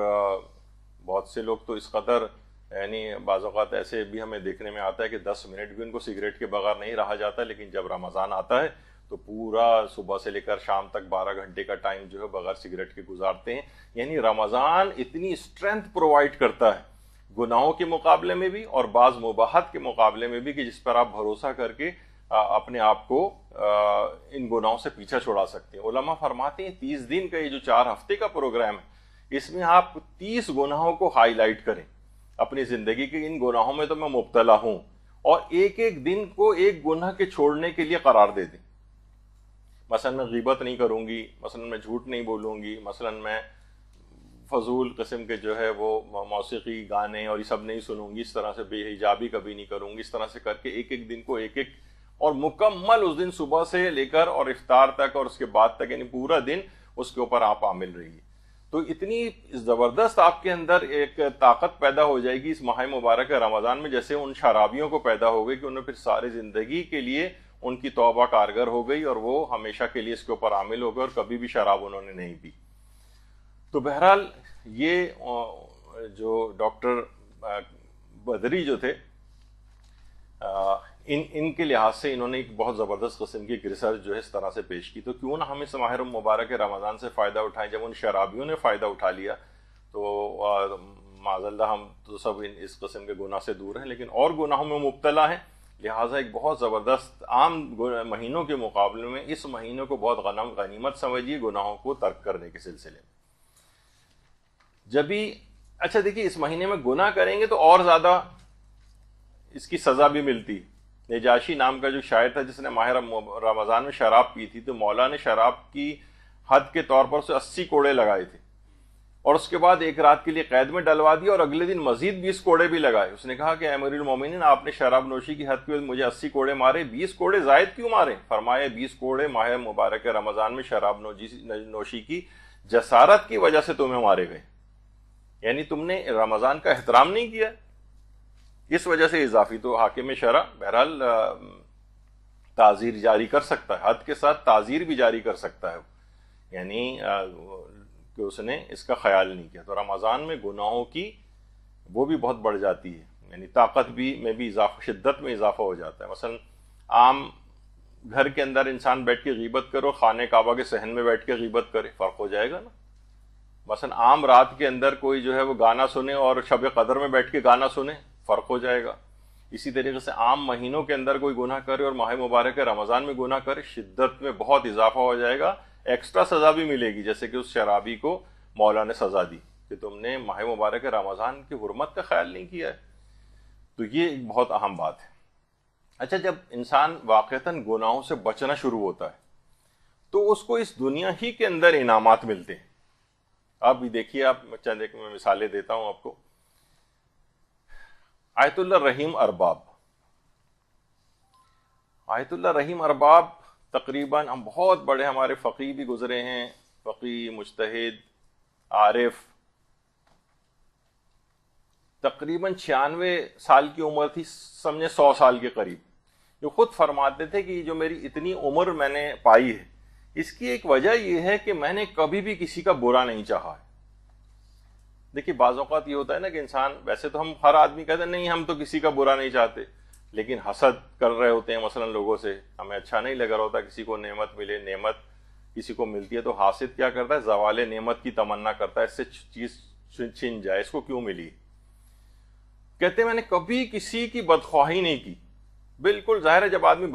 بہت سے لوگ تو اس قدر, یعنی بعض اوقات ایسے بھی ہمیں دیکھنے میں آتا ہے کہ 10 منٹ بھی ان کو سگریٹ کے بغیر نہیں رہا جاتا, لیکن جب رمضان آتا ہے تو پورا صبح سے لے کر شام تک 12 گھنٹے کا ٹائم جو ہے بغیر سگریٹ کے گزارتے ہیں. یعنی رمضان اتنی اسٹرینتھ پرووائڈ کرتا ہے گناہوں کے مقابلے میں بھی اور بعض مباحات کے مقابلے میں بھی کہ جس پر آپ بھروسہ کر کے اپنے آپ کو ان گناہوں سے پیچھا چھڑا سکتے ہیں. علماء فرماتے ہیں 30 دن کا یہ جو 4 ہفتے کا پروگرام ہے اس میں آپ 30 گناہوں کو ہائی لائٹ کریں اپنی زندگی کے, ان گناہوں میں تو میں مبتلا ہوں, اور ایک ایک دن کو ایک گناہ کے چھوڑنے کے لیے قرار دے دیں. مثلا میں غیبت نہیں کروں گی, مثلا میں جھوٹ نہیں بولوں گی, مثلا میں فضول قسم کے جو ہے وہ موسیقی گانے اور یہ سب نہیں سنوں گی, اس طرح سے بے حجابی کبھی نہیں کروں گی. اس طرح سے کر کے ایک ایک دن کو ایک ایک, اور مکمل اس دن صبح سے لے کر اور افطار تک اور اس کے بعد تک, یعنی پورا دن اس کے اوپر آپ عامل رہیے. تو اتنی زبردست آپ کے اندر ایک طاقت پیدا ہو جائے گی اس ماہ مبارک رمضان میں, جیسے ان شرابیوں کو پیدا ہو گئی کہ انہوں نے پھر ساری زندگی کے لیے ان کی توبہ کارگر ہو گئی اور وہ ہمیشہ کے لیے اس کے اوپر عامل ہو گئے اور کبھی بھی شراب انہوں نے نہیں پی. تو بہرحال یہ جو ڈاکٹر بدری جو تھے ان کے لحاظ سے انہوں نے ایک بہت زبردست قسم کی ایک ریسرچ جو ہے اس طرح سے پیش کی. تو کیوں نہ ہم اس ماہ مبارک رمضان سے فائدہ اٹھائیں. جب ان شرابیوں نے فائدہ اٹھا لیا تو معاذ اللہ ہم تو سب اس قسم کے گناہ سے دور ہیں لیکن اور گناہوں میں مبتلا ہیں. لہٰذا ایک بہت زبردست عام مہینوں کے مقابلے میں اس مہینے کو بہت غنیمت سمجھیے گناہوں کو ترک کرنے کے سلسلے میں. جب بھی اچھا دیکھیے اس مہینے میں گناہ کریں گے تو اور زیادہ اس کی سزا بھی ملتی. نجاشی نام کا جو شاعر تھا جس نے ماہ رمضان میں شراب پی تھی تو مولا نے شراب کی حد کے طور پر اسے 80 کوڑے لگائے تھے اور اس کے بعد ایک رات کے لیے قید میں ڈلوا دیا اور اگلے دن مزید 20 کوڑے بھی لگائے. اس نے کہا کہ اے امیر المومنین آپ نے شراب نوشی کی حد پہ مجھے 80 کوڑے مارے, 20 کوڑے زائد کیوں مارے؟ فرمایا 20 کوڑے ماہ مبارک رمضان میں شراب نوشی کی جسارت کی وجہ سے تمہیں مارے گئے, یعنی تم نے رمضان کا احترام نہیں کیا اس وجہ سے اضافی. تو حاکم شرع بہرحال تعزیر جاری کر سکتا ہے, حد کے ساتھ تعزیر بھی جاری کر سکتا ہے, یعنی کہ اس نے اس کا خیال نہیں کیا. تو رمضان میں گناہوں کی وہ بھی بہت بڑھ جاتی ہے, یعنی طاقت بھی میں بھی اضافہ, شدت میں اضافہ ہو جاتا ہے. مثلا عام گھر کے اندر انسان بیٹھ کے غیبت کرو, خانہ کعبہ کے صحن میں بیٹھ کے غیبت کرے, فرق ہو جائے گا نا. مثلا عام رات کے اندر کوئی جو ہے وہ گانا سنے اور شب قدر میں بیٹھ کے گانا سنے, فرق ہو جائے گا. اسی طریقے سے عام مہینوں کے اندر کوئی گناہ کرے اور ماہ مبارک رمضان میں گناہ کرے, شدت میں بہت اضافہ ہو جائے گا, ایکسٹرا سزا بھی ملے گی. جیسے کہ اس شرابی کو مولا نے سزا دی کہ تم نے ماہ مبارک رمضان کی حرمت کا خیال نہیں کیا ہے. تو یہ ایک بہت اہم بات ہے. اچھا جب انسان واقعتاً گناہوں سے بچنا شروع ہوتا ہے تو اس کو اس دنیا ہی کے اندر انعامات ملتے ہیں. آپ بھی دیکھیے, آپ چند ایک میں مثالیں دیتا ہوں آپ کو. آیت اللہ رحیم ارباب, آیت اللہ رحیم ارباب تقریباً ہم بہت بڑے ہمارے فقی بھی گزرے ہیں, فقی, مجتہد, عارف, تقریباً 96 سال کی عمر تھی, سمجھے 100 سال کے قریب. جو خود فرماتے تھے کہ جو میری اتنی عمر میں نے پائی ہے اس کی ایک وجہ یہ ہے کہ میں نے کبھی بھی کسی کا برا نہیں چاہا ہے. دیکھیے بعض اوقات یہ ہوتا ہے نا کہ انسان, ویسے تو ہم ہر آدمی کہتے ہیں نہیں ہم تو کسی کا برا نہیں چاہتے, لیکن حسد کر رہے ہوتے ہیں مثلا لوگوں سے, ہمیں اچھا نہیں لگ رہا ہوتا کسی کو نعمت ملے, نعمت کسی کو ملتی ہے تو حاسد کیا کرتا ہے, زوال نعمت کی تمنا کرتا ہے, اس سے چیز چھن جائے, اس کو کیوں ملی. کہتے ہیں میں نے کبھی کسی کی بدخواہی نہیں کی. بالکل ظاہر ہے جب آدمی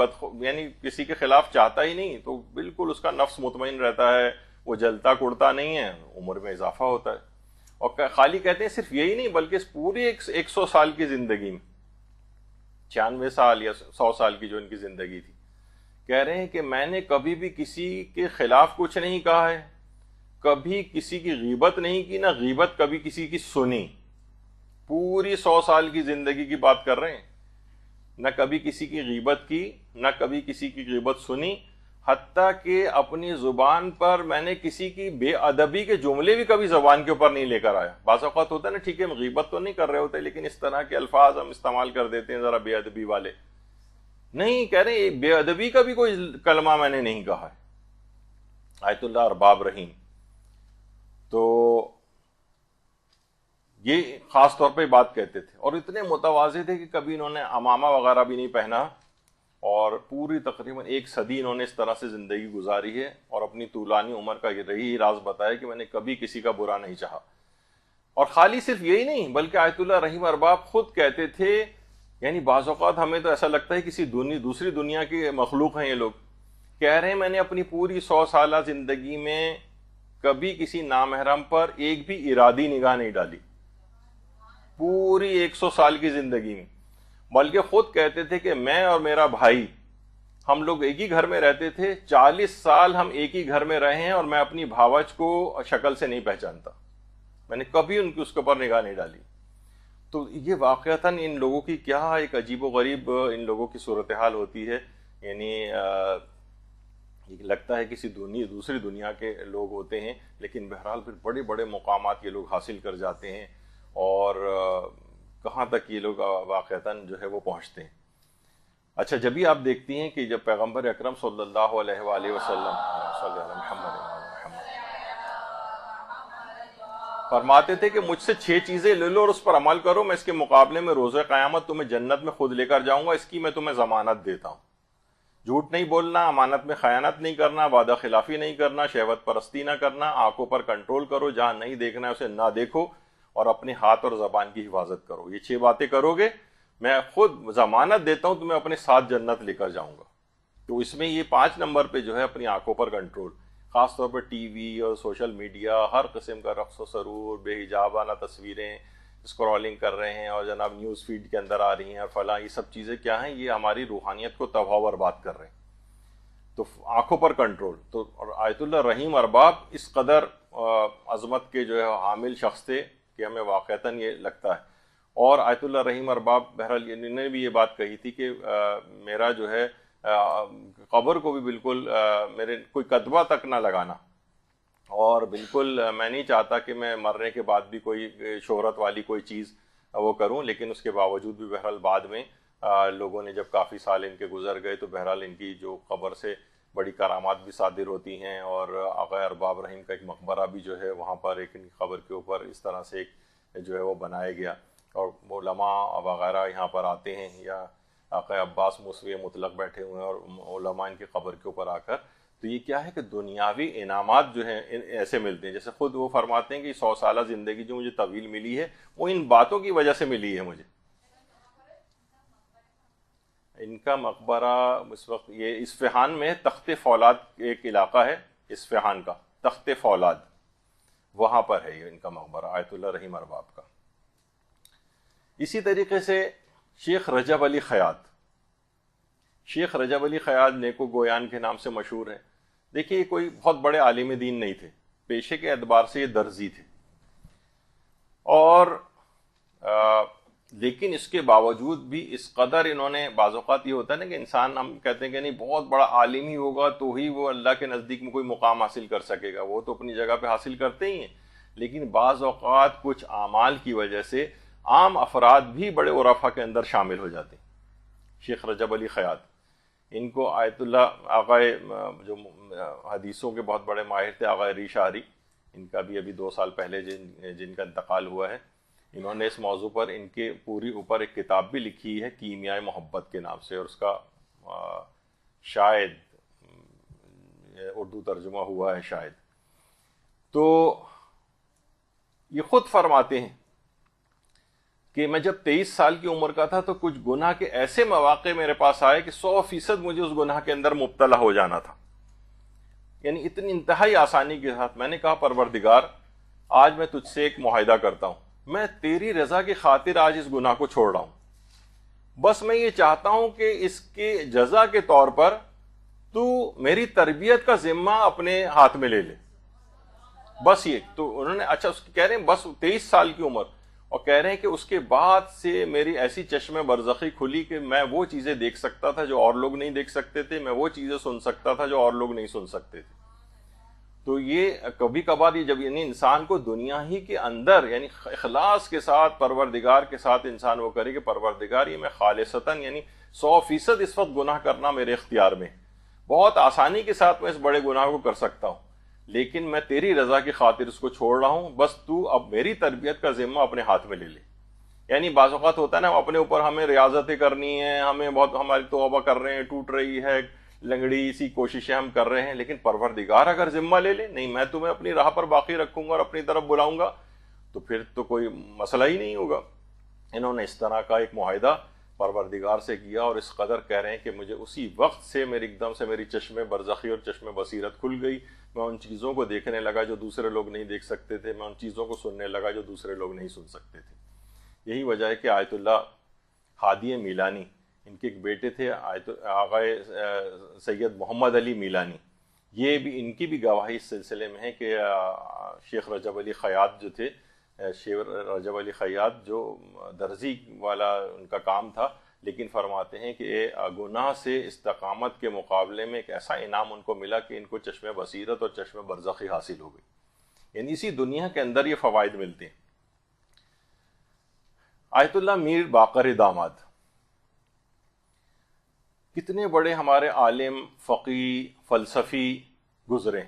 یعنی کسی کے خلاف چاہتا ہی نہیں تو بالکل اس کا نفس مطمئن رہتا ہے, وہ جلتا کڑتا نہیں ہے, عمر میں اضافہ ہوتا ہے. اور خالی کہتے ہیں صرف یہی نہیں بلکہ اس پوری 100 سال کی زندگی میں, 96 سال یا 100 سال کی جو ان کی زندگی تھی, کہہ رہے ہیں کہ میں نے کبھی بھی کسی کے خلاف کچھ نہیں کہا ہے, کبھی کسی کی غیبت نہیں کی, نہ غیبت کبھی کسی کی سنی. پوری 100 سال کی زندگی کی بات کر رہے ہیں, نہ کبھی کسی کی غیبت کی, نہ کبھی کسی کی غیبت سنی, حتیٰ کہ اپنی زبان پر میں نے کسی کی بے ادبی کے جملے بھی کبھی زبان کے اوپر نہیں لے کر آیا. بعض اوقات ہوتا ہے نا, ٹھیک ہے ہم غیبت تو نہیں کر رہے ہوتے لیکن اس طرح کے الفاظ ہم استعمال کر دیتے ہیں ذرا بے ادبی والے. نہیں, کہہ رہے ہیں بے ادبی کا بھی کوئی کلمہ میں نے نہیں کہا ہے. آیت اللہ ارباب رحیم تو یہ خاص طور پہ بات کہتے تھے, اور اتنے متواضع تھے کہ کبھی انہوں نے امامہ وغیرہ بھی نہیں پہنا, اور پوری تقریباً 1 صدی انہوں نے اس طرح سے زندگی گزاری ہے, اور اپنی طولانی عمر کا یہی راز بتایا کہ میں نے کبھی کسی کا برا نہیں چاہا. اور خالی صرف یہی نہیں بلکہ آیت اللہ رحیم ارباب خود کہتے تھے, یعنی بعض اوقات ہمیں تو ایسا لگتا ہے کسی دوسری دنیا کے مخلوق ہیں یہ لوگ, کہہ رہے ہیں میں نے اپنی پوری 100 سالہ زندگی میں کبھی کسی نامحرم پر ایک بھی ارادی نگاہ نہیں ڈالی, پوری 100 سال کی زندگی میں. بلکہ خود کہتے تھے کہ میں اور میرا بھائی ہم لوگ ایک ہی گھر میں رہتے تھے, 40 سال ہم ایک ہی گھر میں رہے ہیں اور میں اپنی بھاوج کو شکل سے نہیں پہچانتا, میں نے کبھی ان کی اس کے اوپر نگاہ نہیں ڈالی. تو یہ واقعتاً ان لوگوں کی کیا ایک عجیب و غریب ان لوگوں کی صورتحال ہوتی ہے, یعنی لگتا ہے کسی دوسری دنیا کے لوگ ہوتے ہیں, لیکن بہرحال پھر بڑے بڑے مقامات یہ لوگ حاصل کر جاتے ہیں, اور کہاں تک یہ لوگ واقعتاً جو ہے وہ پہنچتے ہیں. اچھا جب بھی آپ دیکھتی ہیں کہ جب پیغمبر اکرم صلی اللہ علیہ وآلہ وسلم صلی اللہ محمد فرماتے تھے کہ مجھ سے 6 چیزیں لے لو اور اس پر عمل کرو، میں اس کے مقابلے میں روز قیامت تمہیں جنت میں خود لے کر جاؤں گا، اس کی میں تمہیں ضمانت دیتا ہوں۔ جھوٹ نہیں بولنا، امانت میں خیانت نہیں کرنا، وعدہ خلافی نہیں کرنا، شہوت پرستی نہ کرنا، آنکھوں پر کنٹرول کرو، جہاں نہیں دیکھنا ہے اسے نہ دیکھو، اور اپنے ہاتھ اور زبان کی حفاظت کرو۔ یہ 6 باتیں کرو گے میں خود ضمانت دیتا ہوں تمہیں اپنے ساتھ جنت لے کر جاؤں گا۔ تو اس میں یہ 5 نمبر پہ جو ہے اپنی آنکھوں پر کنٹرول، خاص طور پر ٹی وی اور سوشل میڈیا، ہر قسم کا رقص و سرور، بے حجابانہ تصویریں اسکرولنگ کر رہے ہیں اور جناب نیوز فیڈ کے اندر آ رہی ہیں اور فلاں، یہ سب چیزیں کیا ہیں؟ یہ ہماری روحانیت کو تباہ و برباد کر رہے ہیں۔ تو آنکھوں پر کنٹرول۔ تو آیت اللہ رحیم ارباب اس قدر عظمت کے جو ہے حامل شخص تھے کہ ہمیں واقعتاً یہ لگتا ہے۔ اور آیت اللہ رحیم ارباب بہرحال انہوں نے بھی یہ بات کہی تھی کہ میرا جو ہے قبر کو بھی بالکل میرے کوئی کتبہ تک نہ لگانا، اور بالکل میں نہیں چاہتا کہ میں مرنے کے بعد بھی کوئی شہرت والی کوئی چیز وہ کروں، لیکن اس کے باوجود بھی بہرحال بعد میں لوگوں نے جب کافی سال ان کے گزر گئے تو بہرحال ان کی جو قبر سے بڑی کرامات بھی صادر ہوتی ہیں، اور آقا ارباب رحیم کا ایک مقبرہ بھی جو ہے وہاں پر ایک ان کی قبر کے اوپر اس طرح سے ایک جو ہے وہ بنایا گیا، اور علماء وغیرہ یہاں پر آتے ہیں، یا آقا عباس موسوی مطلق بیٹھے ہوئے ہیں اور علماء ان کی قبر کے اوپر آ کر، تو یہ کیا ہے کہ دنیاوی انعامات جو ہیں ایسے ملتے ہیں۔ جیسے خود وہ فرماتے ہیں کہ 100 سالہ زندگی جو مجھے طویل ملی ہے وہ ان باتوں کی وجہ سے ملی ہے مجھے۔ ان کا مقبرہ اس وقت یہ اصفہان میں تخت فولاد ایک علاقہ ہے اصفہان کا، تخت فولاد، وہاں پر ہے یہ ان کا مقبرہ آیت اللہ رحیم ارباب کا۔ اسی طریقے سے شیخ رجب علی خیاط، شیخ رجب علی خیاط نیکو گویان کے نام سے مشہور ہے۔ دیکھیے کوئی بہت بڑے عالم دین نہیں تھے، پیشے کے اعتبار سے یہ درزی تھے، اور لیکن اس کے باوجود بھی اس قدر انہوں نے، بعض اوقات یہ ہوتا ہے نا کہ انسان ہم کہتے ہیں کہ نہیں بہت بڑا عالم ہی ہوگا تو ہی وہ اللہ کے نزدیک میں کوئی مقام حاصل کر سکے گا، وہ تو اپنی جگہ پہ حاصل کرتے ہی ہیں، لیکن بعض اوقات کچھ اعمال کی وجہ سے عام افراد بھی بڑے عرفا کے اندر شامل ہو جاتے ہیں۔ شیخ رجب علی خیاط، ان کو آیت اللہ آقائے جو حدیثوں کے بہت بڑے ماہر تھے آقا ریشاری، ان کا بھی ابھی 2 سال پہلے جن کا انتقال ہوا ہے، انہوں نے اس موضوع پر ان کے پوری اوپر ایک کتاب بھی لکھی ہے کیمیائے محبت کے نام سے، اور اس کا شاید اردو ترجمہ ہوا ہے شاید۔ تو یہ خود فرماتے ہیں کہ میں جب 23 سال کی عمر کا تھا تو کچھ گناہ کے ایسے مواقع میرے پاس آئے کہ 100% مجھے اس گناہ کے اندر مبتلا ہو جانا تھا، یعنی اتنی انتہائی آسانی کے ساتھ۔ میں نے کہا پروردگار آج میں تجھ سے ایک معاہدہ کرتا ہوں، میں تیری رضا کی خاطر آج اس گناہ کو چھوڑ رہا ہوں، بس میں یہ چاہتا ہوں کہ اس کے جزا کے طور پر تو میری تربیت کا ذمہ اپنے ہاتھ میں لے لے، بس یہ۔ تو انہوں نے اچھا کہہ رہے ہیں بس 23 سال کی عمر، اور کہہ رہے ہیں کہ اس کے بعد سے میری ایسی چشم برزخی کھلی کہ میں وہ چیزیں دیکھ سکتا تھا جو اور لوگ نہیں دیکھ سکتے تھے، میں وہ چیزیں سن سکتا تھا جو اور لوگ نہیں سن سکتے تھے۔ تو یہ کبھی کبھار یہ جب یعنی انسان کو دنیا ہی کے اندر یعنی اخلاص کے ساتھ پروردگار کے ساتھ انسان وہ کرے کہ پروردگار یہ میں خالصتاً یعنی 100% اس وقت گناہ کرنا میرے اختیار میں، بہت آسانی کے ساتھ میں اس بڑے گناہ کو کر سکتا ہوں، لیکن میں تیری رضا کی خاطر اس کو چھوڑ رہا ہوں، بس تو اب میری تربیت کا ذمہ اپنے ہاتھ میں لے لے۔ یعنی بعض اوقات ہوتا ہے نا اپنے اوپر ہمیں ریاضتیں کرنی ہیں، ہمیں بہت ہماری توبہ کر رہے ہیں، ٹوٹ رہی ہے لنگڑی سی کوششیں ہم کر رہے ہیں، لیکن پروردگار اگر ذمہ لے لے نہیں میں تمہیں اپنی راہ پر باقی رکھوں گا اور اپنی طرف بلاؤں گا، تو پھر تو کوئی مسئلہ ہی نہیں ہوگا۔ انہوں نے اس طرح کا ایک معاہدہ پروردگار سے کیا، اور اس قدر کہہ رہے ہیں کہ مجھے اسی وقت سے میری ایک دم سے میری چشم برزخی اور چشم بصیرت کھل گئی، میں ان چیزوں کو دیکھنے لگا جو دوسرے لوگ نہیں دیکھ سکتے تھے، میں ان چیزوں کو سننے لگا جو دوسرے لوگ نہیں سن سکتے تھے۔ یہی وجہ ہے کہ آیت اللہ ہادی میلانی، ان کے ایک بیٹے تھے آقا سید محمد علی میلانی، یہ بھی ان کی بھی گواہی اس سلسلے میں ہے کہ شیخ رجب علی خیاط جو تھے، شیخ رجب علی خیاط جو درزی والا ان کا کام تھا، لیکن فرماتے ہیں کہ گناہ سے استقامت کے مقابلے میں ایک ایسا انعام ان کو ملا کہ ان کو چشم بصیرت اور چشم برزخی حاصل ہو گئی، یعنی اسی دنیا کے اندر یہ فوائد ملتے ہیں۔ آیت اللہ میر باقر داماد، کتنے بڑے ہمارے عالم، فقی، فلسفی گزرے،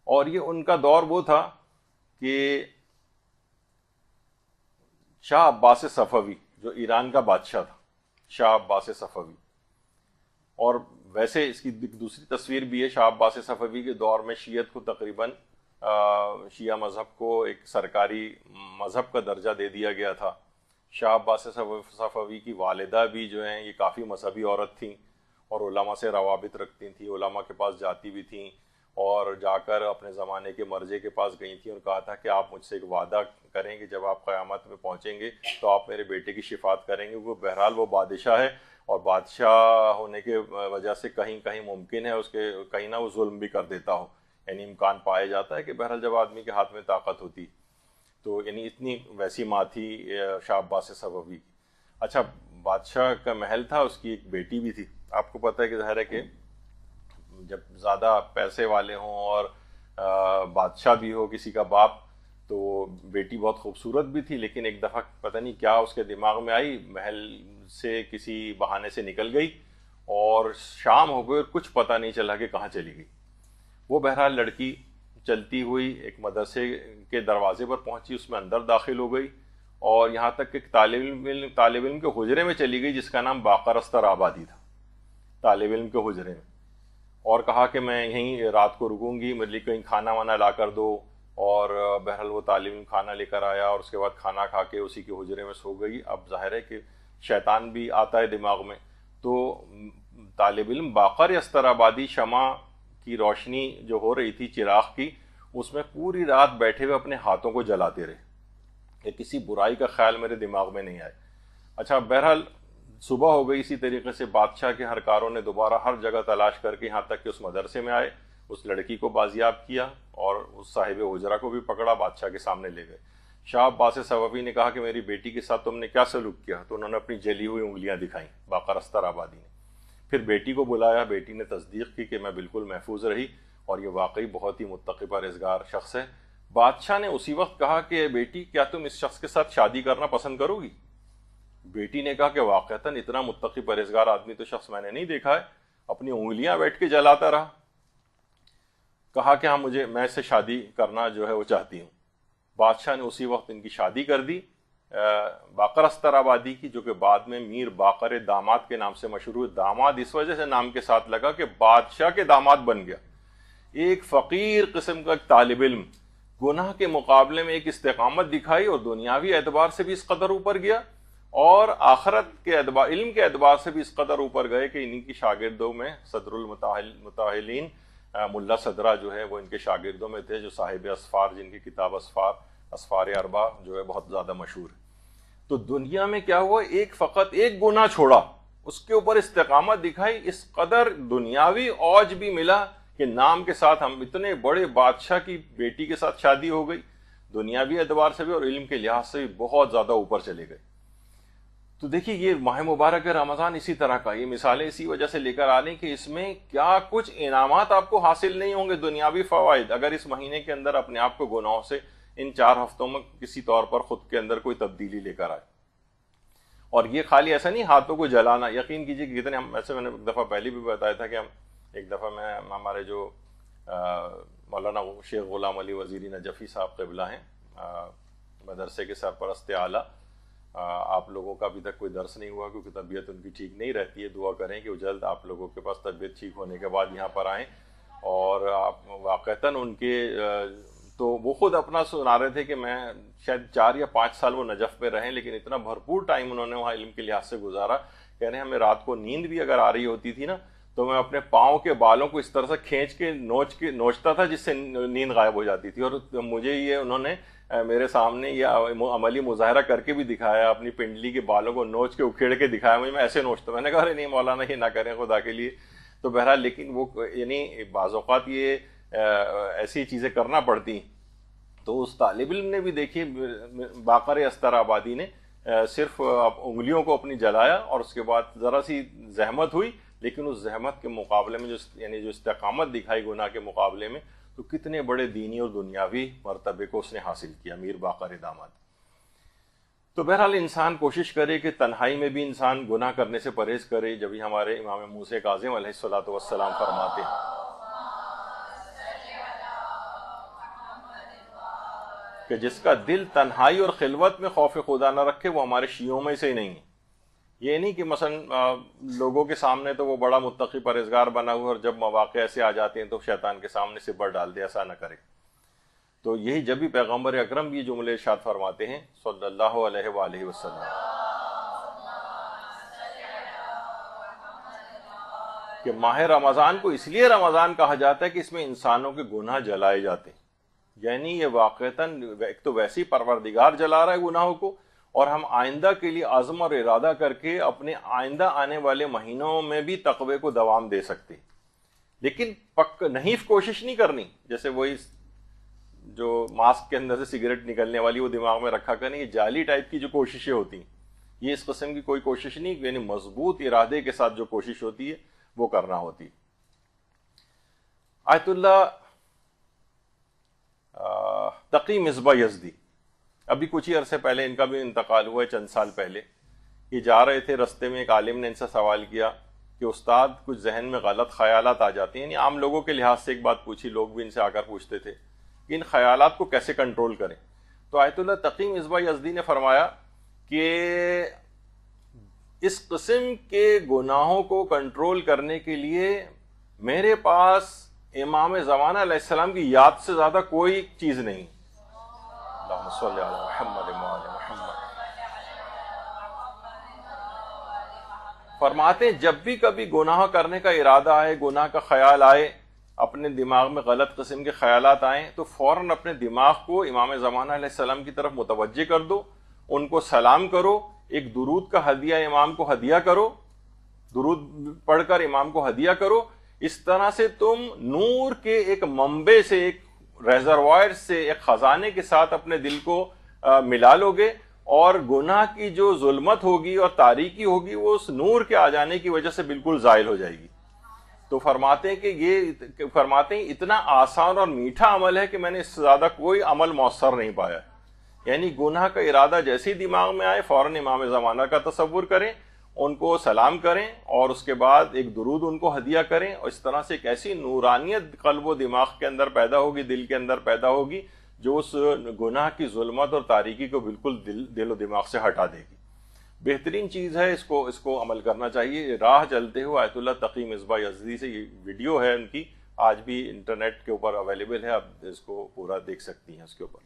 اور یہ ان کا دور وہ تھا کہ شاہ عباس صفوی جو ایران کا بادشاہ تھا، شاہ عباس صفوی، اور ویسے اس کی دوسری تصویر بھی ہے، شاہ عباس صفوی کے دور میں شیعت کو تقریباً شیعہ مذہب کو ایک سرکاری مذہب کا درجہ دے دیا گیا تھا۔ شاہ عباس صفوی کی والدہ بھی جو ہیں یہ کافی مذہبی عورت تھیں اور علماء سے روابط رکھتی تھیں، علماء کے پاس جاتی بھی تھیں، اور جا کر اپنے زمانے کے مرجع کے پاس گئی تھیں اور کہا تھا کہ آپ مجھ سے ایک وعدہ کریں کہ جب آپ قیامت میں پہنچیں گے تو آپ میرے بیٹے کی شفاعت کریں گے۔ وہ بہرحال وہ بادشاہ ہے، اور بادشاہ ہونے کے وجہ سے کہیں کہیں ممکن ہے اس کے کہیں نہ وہ ظلم بھی کر دیتا ہو، یعنی امکان پایا جاتا ہے کہ بہرحال جب آدمی کے ہاتھ میں طاقت ہوتی، تو یعنی اتنی ویسی ماں تھی شاہ عباس صفوی کی۔ اچھا، بادشاہ کا محل تھا، اس کی ایک بیٹی بھی تھی۔ آپ کو پتہ ہے کہ ظاہر ہے کہ جب زیادہ پیسے والے ہوں اور بادشاہ بھی ہو کسی کا باپ، تو بیٹی بہت خوبصورت بھی تھی، لیکن ایک دفعہ پتہ نہیں کیا اس کے دماغ میں آئی، محل سے کسی بہانے سے نکل گئی اور شام ہو گئی اور کچھ پتہ نہیں چلا کہ کہاں چلی گئی۔ وہ بہرحال لڑکی چلتی ہوئی ایک مدرسے کے دروازے پر پہنچی، اس میں اندر داخل ہو گئی، اور یہاں تک کہ ایک طالب علم کے حجرے میں چلی گئی جس کا نام باقر استر آبادی تھا، طالب علم کے حجرے میں، اور کہا کہ میں یہیں رات کو رکوں گی، میرے لیے کہیں کھانا وانا لا کر دو، اور بہرحال وہ طالب علم کھانا لے کر آیا اور اس کے بعد کھانا کھا کے اسی کے حجرے میں سو گئی۔ اب ظاہر ہے کہ شیطان بھی آتا ہے دماغ میں، تو طالب علم باقر استر آبادی شمع کی روشنی جو ہو رہی تھی چراغ کی، اس میں پوری رات بیٹھے ہوئے اپنے ہاتھوں کو جلاتے رہے کہ کسی برائی کا خیال میرے دماغ میں نہیں آئے۔ اچھا، بہرحال صبح ہو گئی، اسی طریقے سے بادشاہ کے ہر کاروں نے دوبارہ ہر جگہ تلاش کر کے یہاں تک کہ اس مدرسے میں آئے، اس لڑکی کو بازیاب کیا اور اس صاحب حجرہ کو بھی پکڑا، بادشاہ کے سامنے لے گئے۔ شاہ عباس صفوی نے کہا کہ میری بیٹی کے ساتھ تم نے کیا سلوک کیا؟ تو انہوں نے اپنی جلی ہوئی انگلیاں دکھائیں، باقر استر آبادی نے۔ پھر بیٹی کو بلایا، بیٹی نے تصدیق کی کہ میں بالکل محفوظ رہی اور یہ واقعی بہت ہی متقی پرہیزگار شخص ہے۔ بادشاہ نے اسی وقت کہا کہ بیٹی کیا تم اس شخص کے ساتھ شادی کرنا پسند کرو گی؟ بیٹی نے کہا کہ واقعتاً اتنا متقی پرہیزگار آدمی تو شخص میں نے نہیں دیکھا ہے، اپنی انگلیاں بیٹھ کے جلاتا رہا۔ کہا کہ ہاں میں اس سے شادی کرنا جو ہے وہ چاہتی ہوں۔ بادشاہ نے اسی وقت ان کی شادی کر دی باقر استر آبادی کی، جو کہ بعد میں میر باقر داماد کے نام سے مشہور ہے۔ داماد اس وجہ سے نام کے ساتھ لگا کہ بادشاہ کے داماد بن گیا، ایک فقیر قسم کا ایک طالب علم، گناہ کے مقابلے میں ایک استقامت دکھائی اور دنیاوی اعتبار سے بھی اس قدر اوپر گیا اور آخرت کے اعتبار، علم کے اعتبار سے بھی اس قدر اوپر گئے کہ انہی کی شاگردوں میں صدر المتاہلین ملا صدرہ جو ہے وہ ان کے شاگردوں میں تھے، جو صاحب اسفار، جن کی کتاب اسفار اربع جو ہے بہت زیادہ مشہور ہے۔ تو دنیا میں کیا ہوا، فقط ایک گناہ چھوڑا، اس کے اوپر استقامت دکھائی، اس قدر دنیاوی اوج بھی ملا کہ نام کے ساتھ ہم اتنے بڑے بادشاہ کی بیٹی کے ساتھ شادی ہو گئی، دنیاوی اعتبار سے بھی اور علم کے لحاظ سے بھی بہت زیادہ اوپر چلے گئے۔ تو دیکھیے یہ ماہ مبارک رمضان اسی طرح کا، یہ مثالیں اسی وجہ سے لے کر آ رہی کہ اس میں کیا کچھ انعامات آپ کو حاصل نہیں ہوں گے، دنیاوی فوائد، اگر اس مہینے کے اندر اپنے آپ کو گناہوں سے ان 4 ہفتوں میں کسی طور پر خود کے اندر کوئی تبدیلی لے کر آئے۔ اور یہ خالی ایسا نہیں ہاتھوں کو جلانا، یقین کیجیے کہ کتنے ہم، ایسے میں نے ایک دفعہ پہلے بھی بتایا تھا کہ ہم ایک دفعہ ہمارے جو مولانا شیخ غلام علی وزیری نجفی صاحب قبلہ ہیں، مدرسے کے سرپرست اعلیٰ، آپ لوگوں کا ابھی تک کوئی درس نہیں ہوا کیونکہ طبیعت ان کی ٹھیک نہیں رہتی ہے، دعا کریں کہ وہ جلد آپ لوگوں کے پاس طبیعت ٹھیک ہونے کے بعد یہاں پر آئیں۔ اور آپ واقعتاً ان کے تو وہ خود اپنا سنا رہے تھے کہ میں شاید 4 یا 5 سال وہ نجف میں رہیں، لیکن اتنا بھرپور ٹائم انہوں نے وہاں علم کے لحاظ سے گزارا، کہہ رہے ہیں ہمیں رات کو نیند بھی اگر آ رہی ہوتی تھی نا تو میں اپنے پاؤں کے بالوں کو اس طرح سے کھینچ کے نوچتا تھا جس سے نیند غائب ہو جاتی تھی، اور مجھے یہ انہوں نے میرے سامنے یہ عملی مظاہرہ کر کے بھی دکھایا، اپنی پنڈلی کے بالوں کو نوچ کے اکھیڑ کے دکھایا مجھے، میں ایسے نوچتا ہوں۔ میں نے کہا ارے نہیں مولانا یہ نہ کریں خدا کے لیے۔ تو بہرحال لیکن وہ یعنی بعض اوقات یہ ایسی چیزیں کرنا پڑتی۔ تو اس طالب علم نے بھی دیکھیے باقر استر آبادی نے صرف انگلیوں کو اپنی جلایا اور اس کے بعد ذرا سی زحمت ہوئی، لیکن اس زحمت کے مقابلے میں جو استقامت دکھائی گناہ کے مقابلے میں، تو کتنے بڑے دینی اور دنیاوی مرتبے کو اس نے حاصل کیا، میر باقر داماد۔ تو بہرحال انسان کوشش کرے کہ تنہائی میں بھی انسان گناہ کرنے سے پرہیز کرے. جبھی ہمارے امام موسیٰ کاظم علیہ الصلوۃ والسلام فرماتے ہیں کہ جس کا دل تنہائی اور خلوت میں خوف خدا نہ رکھے وہ ہمارے شیعوں میں سے ہی نہیں ہے. یہ نہیں کہ مثلا لوگوں کے سامنے تو وہ بڑا متقی پرہیزگار بنا ہوا اور جب مواقع ایسے آ جاتے ہیں تو شیطان کے سامنے سے بر ڈال دے, ایسا نہ کرے. تو یہی جب بھی پیغمبر اکرم بھی جملے ارشاد فرماتے ہیں صلی اللہ علیہ وآلہ وسلم کہ ماہ رمضان کو اس لیے رمضان کہا جاتا ہے کہ اس میں انسانوں کے گناہ جلائے جاتے ہیں. یعنی یہ واقعتاً ایک تو ویسی پروردگار جلا رہا ہے گناہوں کو, اور ہم آئندہ کے لیے عزم اور ارادہ کر کے اپنے آئندہ آنے والے مہینوں میں بھی تقوی کو دوام دے سکتے. لیکن نحیف کوشش نہیں کرنی, جیسے وہی جو ماسک کے اندر سے سگریٹ نکلنے والی وہ دماغ میں رکھا کریں, یہ جعلی ٹائپ کی جو کوششیں ہوتی ہیں, یہ اس قسم کی کوئی کوشش نہیں. یعنی مضبوط ارادے کے ساتھ جو کوشش ہوتی ہے وہ کرنا ہوتی. آیت اللہ تقی مصباح یزدی, ابھی کچھ ہی عرصے پہلے ان کا بھی انتقال ہوا ہے, چند سال پہلے. یہ جا رہے تھے, رستے میں ایک عالم نے ان سے سوال کیا کہ استاد کچھ ذہن میں غلط خیالات آ جاتے ہیں. یعنی عام لوگوں کے لحاظ سے ایک بات پوچھی, لوگ بھی ان سے آ کر پوچھتے تھے کہ ان خیالات کو کیسے کنٹرول کریں. تو آیت اللہ تقی مصباح یزدی نے فرمایا کہ اس قسم کے گناہوں کو کنٹرول کرنے کے لیے میرے پاس امام زمانہ علیہ السلام کی یاد سے زیادہ کوئی چیز نہیں. اللہم صلی علی محمد وعلی محمد. فرماتے جب بھی کبھی گناہ کرنے کا ارادہ آئے, گناہ کا خیال آئے, اپنے دماغ میں غلط قسم کے خیالات آئیں, تو فوراً اپنے دماغ کو امام زمانہ علیہ السلام کی طرف متوجہ کر دو, ان کو سلام کرو, ایک درود کا ہدیہ امام کو ہدیہ کرو, درود پڑھ کر امام کو ہدیہ کرو. اس طرح سے تم نور کے ایک منبع سے, ایک ریزروائر سے, ایک خزانے کے ساتھ اپنے دل کو ملا لو گے, اور گناہ کی جو ظلمت ہوگی اور تاریکی ہوگی وہ اس نور کے آ جانے کی وجہ سے بالکل زائل ہو جائے گی. تو فرماتے ہیں کہ فرماتے ہیں اتنا آسان اور میٹھا عمل ہے کہ میں نے اس سے زیادہ کوئی عمل مؤثر نہیں پایا. یعنی گناہ کا ارادہ جیسے ہی دماغ میں آئے فوراً امام زمانہ کا تصور کریں, ان کو سلام کریں, اور اس کے بعد ایک درود ان کو ہدیہ کریں, اور اس طرح سے ایک ایسی نورانیت قلب و دماغ کے اندر پیدا ہوگی, دل کے اندر پیدا ہوگی, جو اس گناہ کی ظلمت اور تاریکی کو بالکل دل و دماغ سے ہٹا دے گی. بہترین چیز ہے, اس کو عمل کرنا چاہیے. راہ چلتے ہوئے آیت اللہ تقی مصباح یزدی سے یہ ویڈیو ہے ان کی, آج بھی انٹرنیٹ کے اوپر اویلیبل ہے, آپ اس کو پورا دیکھ سکتی ہیں. اس کے اوپر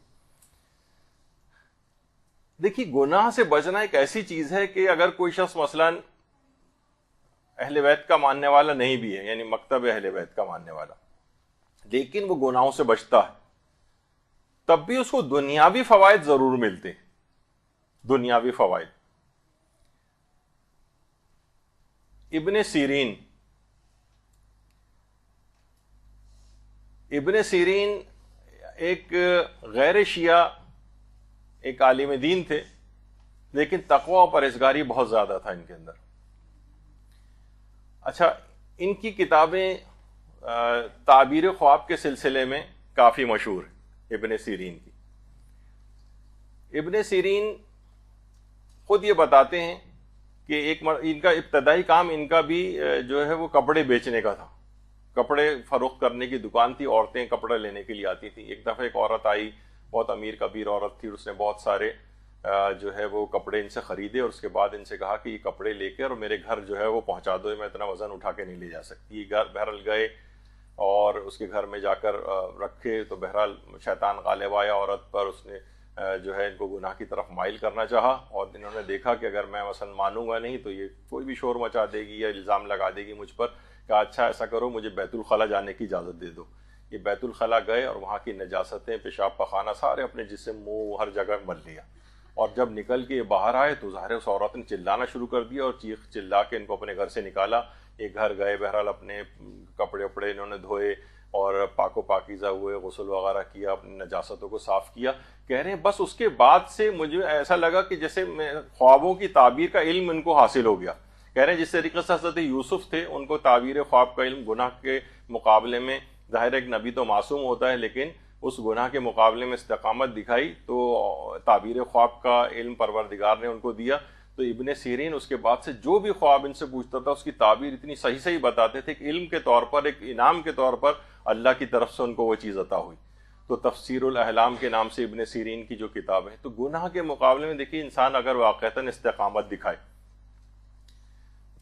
دیکھیے, گناہ سے بچنا ایک ایسی چیز ہے کہ اگر کوئی شخص مثلاً اہل بیت کا ماننے والا نہیں بھی ہے, یعنی مکتب اہل بیت کا ماننے والا, لیکن وہ گناہوں سے بچتا ہے, تب بھی اس کو دنیاوی فوائد ضرور ملتے ہیں. دنیاوی فوائد. ابن سیرین ایک غیر شیعہ ایک عالم دین تھے, لیکن تقوی و پرہیزگاری بہت زیادہ تھا ان کے اندر. اچھا, ان کی کتابیں تعبیر خواب کے سلسلے میں کافی مشہور ہیں ابن سیرین کی. ابن سیرین خود یہ بتاتے ہیں کہ ان کا ابتدائی کام ان کا بھی جو ہے وہ کپڑے بیچنے کا تھا. کپڑے فروخت کرنے کی دکان تھی, عورتیں کپڑے لینے کے لیے آتی تھیں. ایک دفعہ ایک عورت آئی, بہت امیر کبیر عورت تھی, اس نے بہت سارے جو ہے وہ کپڑے ان سے خریدے, اور اس کے بعد ان سے کہا کہ یہ کپڑے لے کے اور میرے گھر جو ہے وہ پہنچا دو, میں اتنا وزن اٹھا کے نہیں لے جا سکتی. یہ گھر بہرحال گئے اور اس کے گھر میں جا کر رکھے, تو بہرحال شیطان غالب آیا عورت پر, اس نے جو ہے ان کو گناہ کی طرف مائل کرنا چاہا, اور انہوں نے دیکھا کہ اگر میں مثلا مانوں گا نہیں تو یہ کوئی بھی شور مچا دے گی یا الزام لگا دے گی مجھ پر. کہا اچھا ایسا کرو, مجھے بیت الخلا جانے کی اجازت دے دو. یہ بیت الخلا گئے اور وہاں کی نجاستیں, پیشاب پخانہ سارے اپنے جسم منہ ہر جگہ مل لیا, اور جب نکل کے یہ باہر آئے تو ظاہر اس عورت نے چلانا شروع کر دیا, اور چیخ چلا کے ان کو اپنے گھر سے نکالا. یہ گھر گئے, بہرحال اپنے کپڑے وپڑے انہوں نے دھوئے اور پاک و پاکیزہ ہوئے, غسل وغیرہ کیا, اپنی نجاستوں کو صاف کیا. کہہ رہے ہیں بس اس کے بعد سے مجھے ایسا لگا کہ جیسے خوابوں کی تعبیر کا علم ان کو حاصل ہو گیا. کہہ رہے ہیں جس طریقے سے حضرت یوسف تھے, ان کو تعبیر خواب کا علم گناہ کے مقابلے میں, ظاہر ایک نبی تو معصوم ہوتا ہے, لیکن اس گناہ کے مقابلے میں استقامت دکھائی تو تعبیر خواب کا علم پروردگار نے ان کو دیا. تو ابن سیرین اس کے بعد سے جو بھی خواب ان سے پوچھتا تھا اس کی تعبیر اتنی صحیح صحیح بتاتے تھے کہ علم کے طور پر، ایک انعام کے طور پر اللہ کی طرف سے ان کو وہ چیز عطا ہوئی. تو تفسیر الاحلام کے نام سے ابن سیرین کی جو کتاب ہے. تو گناہ کے مقابلے میں دیکھیے انسان اگر واقعتاً استقامت دکھائے،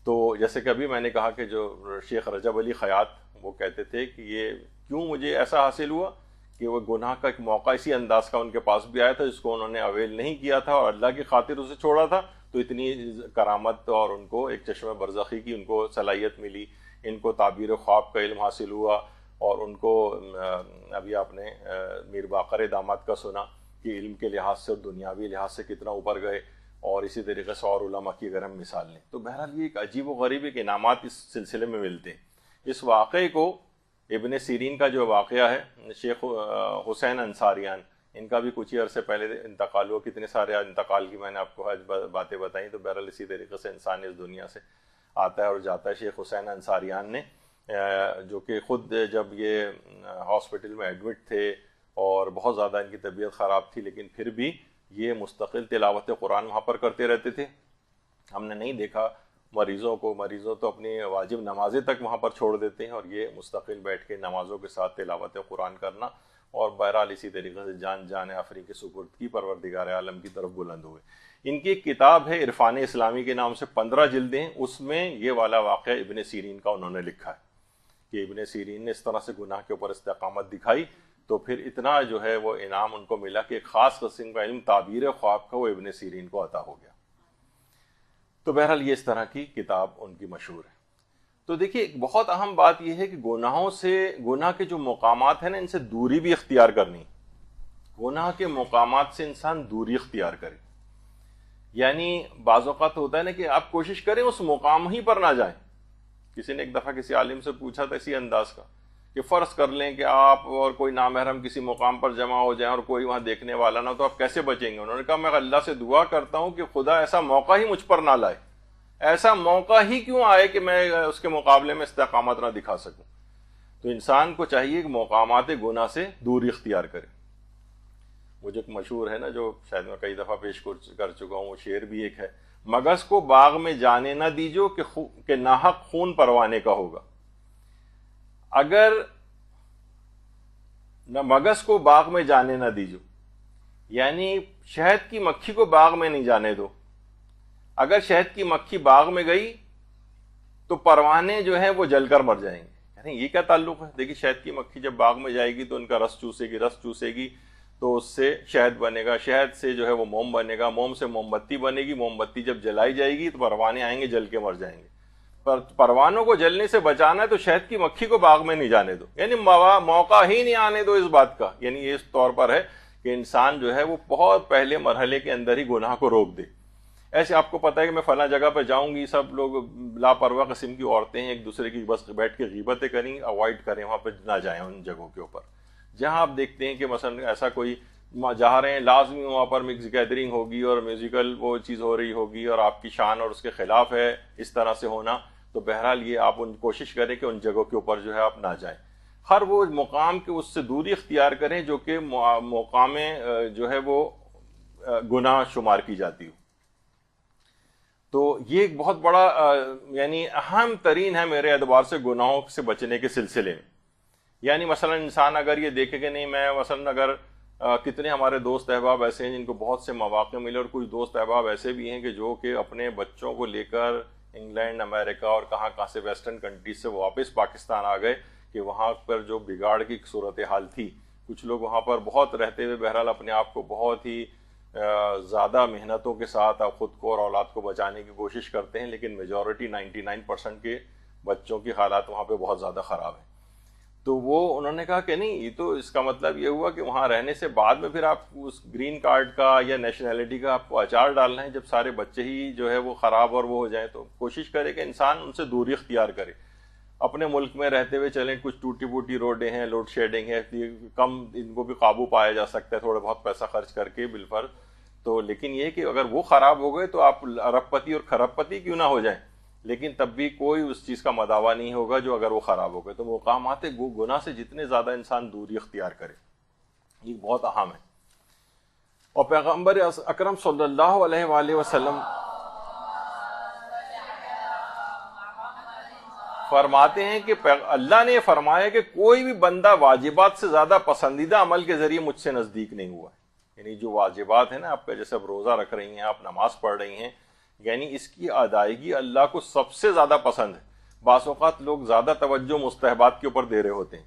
تو جیسے کہ ابھی میں نے کہا کہ جو شیخ رجب علی خیاط وہ کہتے تھے کہ یہ کیوں مجھے ایسا حاصل ہوا کہ وہ گناہ کا ایک موقع اسی انداز کا ان کے پاس بھی آیا تھا جس کو انہوں نے اویل نہیں کیا تھا اور اللہ کی خاطر اسے چھوڑا تھا، تو اتنی کرامت اور ان کو ایک چشمہ برزخی کی ان کو صلاحیت ملی، ان کو تعبیر خواب کا علم حاصل ہوا. اور ان کو ابھی آپ نے میر باقر داماد کا سنا کہ علم کے لحاظ سے اور دنیاوی لحاظ سے کتنا اوپر گئے، اور اسی طریقے سے اور علماء کی اگر ہم مثال لیں تو بہرحال یہ ایک عجیب و غریب ایک انعامات اس سلسلے میں ملتے ہیں. اس واقعے کو ابن سیرین کا جو واقعہ ہے، شیخ حسین انصاریان ان کا بھی کچھ ہی عرصے پہلے انتقال ہوا. کتنے سارے انتقال کی میں نے آپ کو آج باتیں بتائیں. تو بہرحال اسی طریقے سے انسان اس دنیا سے آتا ہے اور جاتا ہے. شیخ حسین انصاریان نے جو کہ خود جب یہ ہاسپٹل میں ایڈمٹ تھے اور بہت زیادہ ان کی طبیعت خراب تھی، لیکن پھر بھی یہ مستقل تلاوت قرآن وہاں پر کرتے رہتے تھے. ہم نے نہیں دیکھا مریضوں تو اپنی واجب نمازیں تک وہاں پر چھوڑ دیتے ہیں، اور یہ مستقل بیٹھ کے نمازوں کے ساتھ تلاوت قرآن کرنا. اور بہرحال اسی طریقے سے جان آفری کے سپرد کی پروردگار عالم کی طرف بلند ہوئے. ان کی ایک کتاب ہے عرفان اسلامی کے نام سے، 15 جلدیں. اس میں یہ والا واقعہ ابن سیرین کا انہوں نے لکھا ہے کہ ابن سیرین نے اس طرح سے گناہ کے اوپر استقامت دکھائی تو پھر اتنا جو ہے وہ انعام ان کو ملا کہ ایک خاص قسم کا علم تعبیر خواب کا وہ ابن سیرین کو عطا ہو گیا. تو بہرحال یہ اس طرح کی کتاب ان کی مشہور ہے. تو دیکھیے ایک بہت اہم بات یہ ہے کہ گناہ کے جو مقامات ہیں نا، ان سے دوری بھی اختیار کرنی. گناہ کے مقامات سے انسان دوری اختیار کرے. یعنی بعض اوقات ہوتا ہے نا کہ آپ کوشش کریں اس مقام ہی پر نہ جائیں. کسی نے ایک دفعہ کسی عالم سے پوچھا تھا اسی انداز کا کہ فرض کر لیں کہ آپ اور کوئی نامحرم کسی مقام پر جمع ہو جائیں اور کوئی وہاں دیکھنے والا نہ، تو آپ کیسے بچیں گے؟ انہوں نے کہا میں اللہ سے دعا کرتا ہوں کہ خدا ایسا موقع ہی مجھ پر نہ لائے. ایسا موقع ہی کیوں آئے کہ میں اس کے مقابلے میں استقامت نہ دکھا سکوں. تو انسان کو چاہیے کہ مقامات گناہ سے دوری اختیار کرے. مجھے ایک مشہور ہے نا، جو شاید میں کئی دفعہ پیش کر چکا ہوں، وہ شعر بھی ایک ہے: مگس کو باغ میں جانے نہ دیجو کہ ناحق خون پروانے کا ہوگا. اگر مگس کو باغ میں جانے نہ دیجو، یعنی شہد کی مکھی کو باغ میں نہیں جانے دو. اگر شہد کی مکھی باغ میں گئی تو پروانے جو ہیں وہ جل کر مر جائیں گے. یعنی یہ کیا تعلق ہے؟ دیکھیے شہد کی مکھی جب باغ میں جائے گی تو ان کا رس چوسے گی تو اس سے شہد بنے گا، شہد سے جو ہے وہ موم بنے گا، موم سے موم بتی بنے گی، موم بتی جب جلائی جائے گی تو پروانے آئیں گے، جل کے مر جائیں گے. پر پروانوں کو جلنے سے بچانا ہے تو شہد کی مکھی کو باغ میں نہیں جانے دو، یعنی موقع ہی نہیں آنے دو اس بات کا. یعنی یہ اس طور پر ہے کہ انسان جو ہے وہ بہت پہلے مرحلے کے اندر ہی گناہ کو روک دے. ایسے آپ کو پتہ ہے کہ میں فلاں جگہ پہ جاؤں گی، سب لوگ لاپرواہ قسم کی عورتیں ہیں، ایک دوسرے کی بس بیٹھ کے غیبتیں کریں، اوائڈ کریں، وہاں پہ نہ جائیں ان جگہوں کے اوپر. جہاں آپ دیکھتے ہیں کہ مثلا ایسا کوئی جا رہے ہیں، لازمی وہاں پر مکس گیدرنگ ہوگی اور میوزیکل وہ چیز ہو رہی ہوگی اور آپ کی شان اور اس کے خلاف ہے اس طرح سے ہونا، تو بہرحال یہ آپ کوشش کریں کہ ان جگہوں کے اوپر جو ہے آپ نہ جائیں. ہر وہ مقام کے اس سے دوری اختیار کریں جو کہ مقام جو ہے وہ گناہ شمار کی جاتی ہو. تو یہ ایک بہت بڑا یعنی اہم ترین ہے میرے اعتبار سے گناہوں سے بچنے کے سلسلے میں. یعنی مثلا انسان اگر یہ دیکھے کہ نہیں، میں مثلا اگر کتنے ہمارے دوست احباب ایسے ہیں جن کو بہت سے مواقع ملے، اور کچھ دوست احباب ایسے بھی ہیں کہ جو کہ اپنے بچوں کو لے کر انگلینڈ، امریکہ اور کہاں سے ویسٹرن کنٹریز سے واپس پاکستان آ گئے کہ وہاں پر جو بگاڑ کی صورتحال تھی، کچھ لوگ وہاں پر بہت رہتے ہوئے بہرحال اپنے آپ کو بہت ہی زیادہ محنتوں کے ساتھ خود کو اور اولاد کو بچانے کی کوشش کرتے ہیں، لیکن میجورٹی 99% کے بچوں کی حالات وہاں پہ بہت زیادہ خراب ہیں. تو وہ انہوں نے کہا کہ نہیں، یہ تو اس کا مطلب یہ ہوا کہ وہاں رہنے سے بعد میں پھر آپ اس گرین کارڈ کا یا نیشنلٹی کا آپ کو اچار ڈالنا ہے جب سارے بچے ہی جو ہے وہ خراب اور وہ ہو جائیں. تو کوشش کرے کہ انسان ان سے دوری اختیار کرے. اپنے ملک میں رہتے ہوئے چلیں، کچھ ٹوٹی پوٹی روڈیں ہیں، لوڈ شیڈنگ ہے، کم ان کو بھی قابو پایا جا سکتا ہے تھوڑا بہت پیسہ خرچ کر کے بالفرض. تو لیکن یہ کہ اگر وہ خراب ہو گئے تو آپ ارب پتی اور خرب پتی کیوں نہ ہو جائیں، لیکن تب بھی کوئی اس چیز کا مداوا نہیں ہوگا جو اگر وہ خراب ہو گئے. تو مقامات گناہ سے جتنے زیادہ انسان دوری اختیار کرے. یہ بہت اہم ہے. اور پیغمبر اکرم صلی اللہ علیہ وآلہ وسلم فرماتے ہیں کہ اللہ نے فرمایا کہ کوئی بھی بندہ واجبات سے زیادہ پسندیدہ عمل کے ذریعے مجھ سے نزدیک نہیں ہوا ہے. یعنی جو واجبات ہیں نا آپ کا، جیسے اب روزہ رکھ رہی ہیں آپ، نماز پڑھ رہی ہیں، یعنی اس کی ادائیگی اللہ کو سب سے زیادہ پسند ہے. بعض اوقات لوگ زیادہ توجہ مستحبات کے اوپر دے رہے ہوتے ہیں.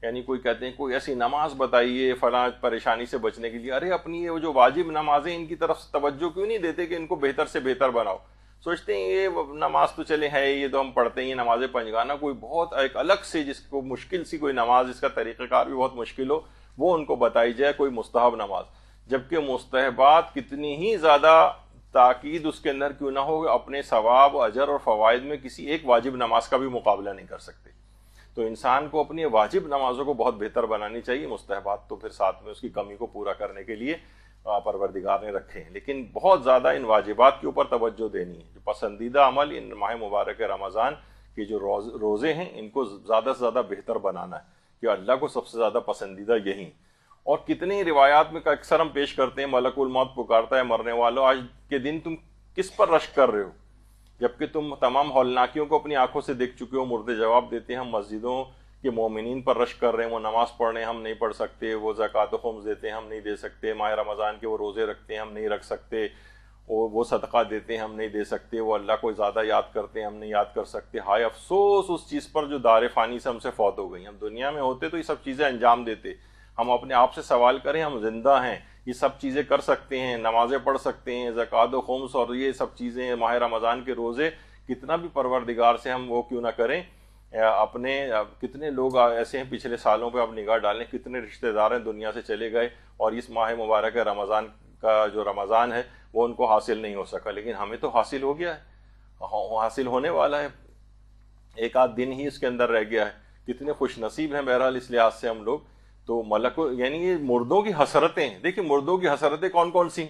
یعنی کوئی کہتے ہیں کوئی ایسی نماز بتائیے فلاں پریشانی سے بچنے کے لیے، ارے اپنی یہ جو واجب نمازیں ان کی طرف سے توجہ کیوں نہیں دیتے کہ ان کو بہتر سے بہتر بناؤ. سوچتے ہیں یہ نماز تو چلے ہے، یہ تو ہم پڑھتے ہیں نماز پنجگانہ، کوئی بہت ایک الگ سے جس کو مشکل سی کوئی نماز، اس کا طریقہ کار بھی بہت مشکل ہو، وہ ان کو بتائی جائے، کوئی مستحب نماز. جبکہ مستحبات کتنی ہی زیادہ تاکید اس کے اندر کیوں نہ ہو، اپنے ثواب، اجر اور فوائد میں کسی ایک واجب نماز کا بھی مقابلہ نہیں کر سکتے. تو انسان کو اپنی واجب نمازوں کو بہت بہتر بنانی چاہیے. مستحبات تو پھر ساتھ میں اس کی کمی کو پورا کرنے کے لیے پروردگار نے رکھے ہیں، لیکن بہت زیادہ ان واجبات کے اوپر توجہ دینی ہے. جو پسندیدہ عمل ان ماہ مبارک رمضان کے جو روزے ہیں، ان کو زیادہ سے زیادہ بہتر بنانا ہے کہ اللہ کو سب سے زیادہ پسندیدہ یہی. اور کتنی روایات میں اکثر ہم پیش کرتے ہیں، ملک الموت پکارتا ہے مرنے والوں آج کے دن تم کس پر رشک کر رہے ہو، جبکہ تم تمام ہولناکیوں کو اپنی آنکھوں سے دیکھ چکے ہو. مردے جواب دیتے ہیں ہم مسجدوں کے مومنین پر رشک کر رہے ہیں، وہ نماز پڑھ رہے ہیں ہم نہیں پڑھ سکتے، وہ زکوٰۃ و خمس دیتے ہیں ہم نہیں دے سکتے، ماہ رمضان کے وہ روزے رکھتے ہیں ہم نہیں رکھ سکتے، وہ صدقہ دیتے ہیں ہم نہیں دے سکتے، وہ اللہ کو زیادہ یاد کرتے ہیں ہم نہیں یاد کر سکتے. ہائے افسوس اس چیز پر جو دار فانی سے ہم سے فوت ہو گئی. ہم دنیا میں ہوتے تو یہ سب چیزیں انجام دیتے. ہم اپنے آپ سے سوال کریں، ہم زندہ ہیں، یہ سب چیزیں کر سکتے ہیں، نمازیں پڑھ سکتے ہیں، زکوٰۃ و خمس اور یہ سب چیزیں، ماہ رمضان کے روزے، کتنا بھی پروردگار سے ہم وہ کیوں نہ کریں. اپنے کتنے لوگ ایسے ہیں پچھلے سالوں پہ آپ نگاہ ڈالیں، کتنے رشتہ دار ہیں دنیا سے چلے گئے اور اس ماہ مبارک رمضان کا جو رمضان ہے وہ ان کو حاصل نہیں ہو سکا. لیکن ہمیں تو حاصل ہو گیا ہے، حاصل ہونے والا ہے، ایک آدھ دن ہی اس کے اندر رہ گیا ہے. کتنے خوش نصیب ہیں بہرحال اس لحاظ سے ہم لوگ. تو یعنی یہ مردوں کی حسرتیں ہیں. دیکھیں مردوں کی حسرتیں کون کون سی؟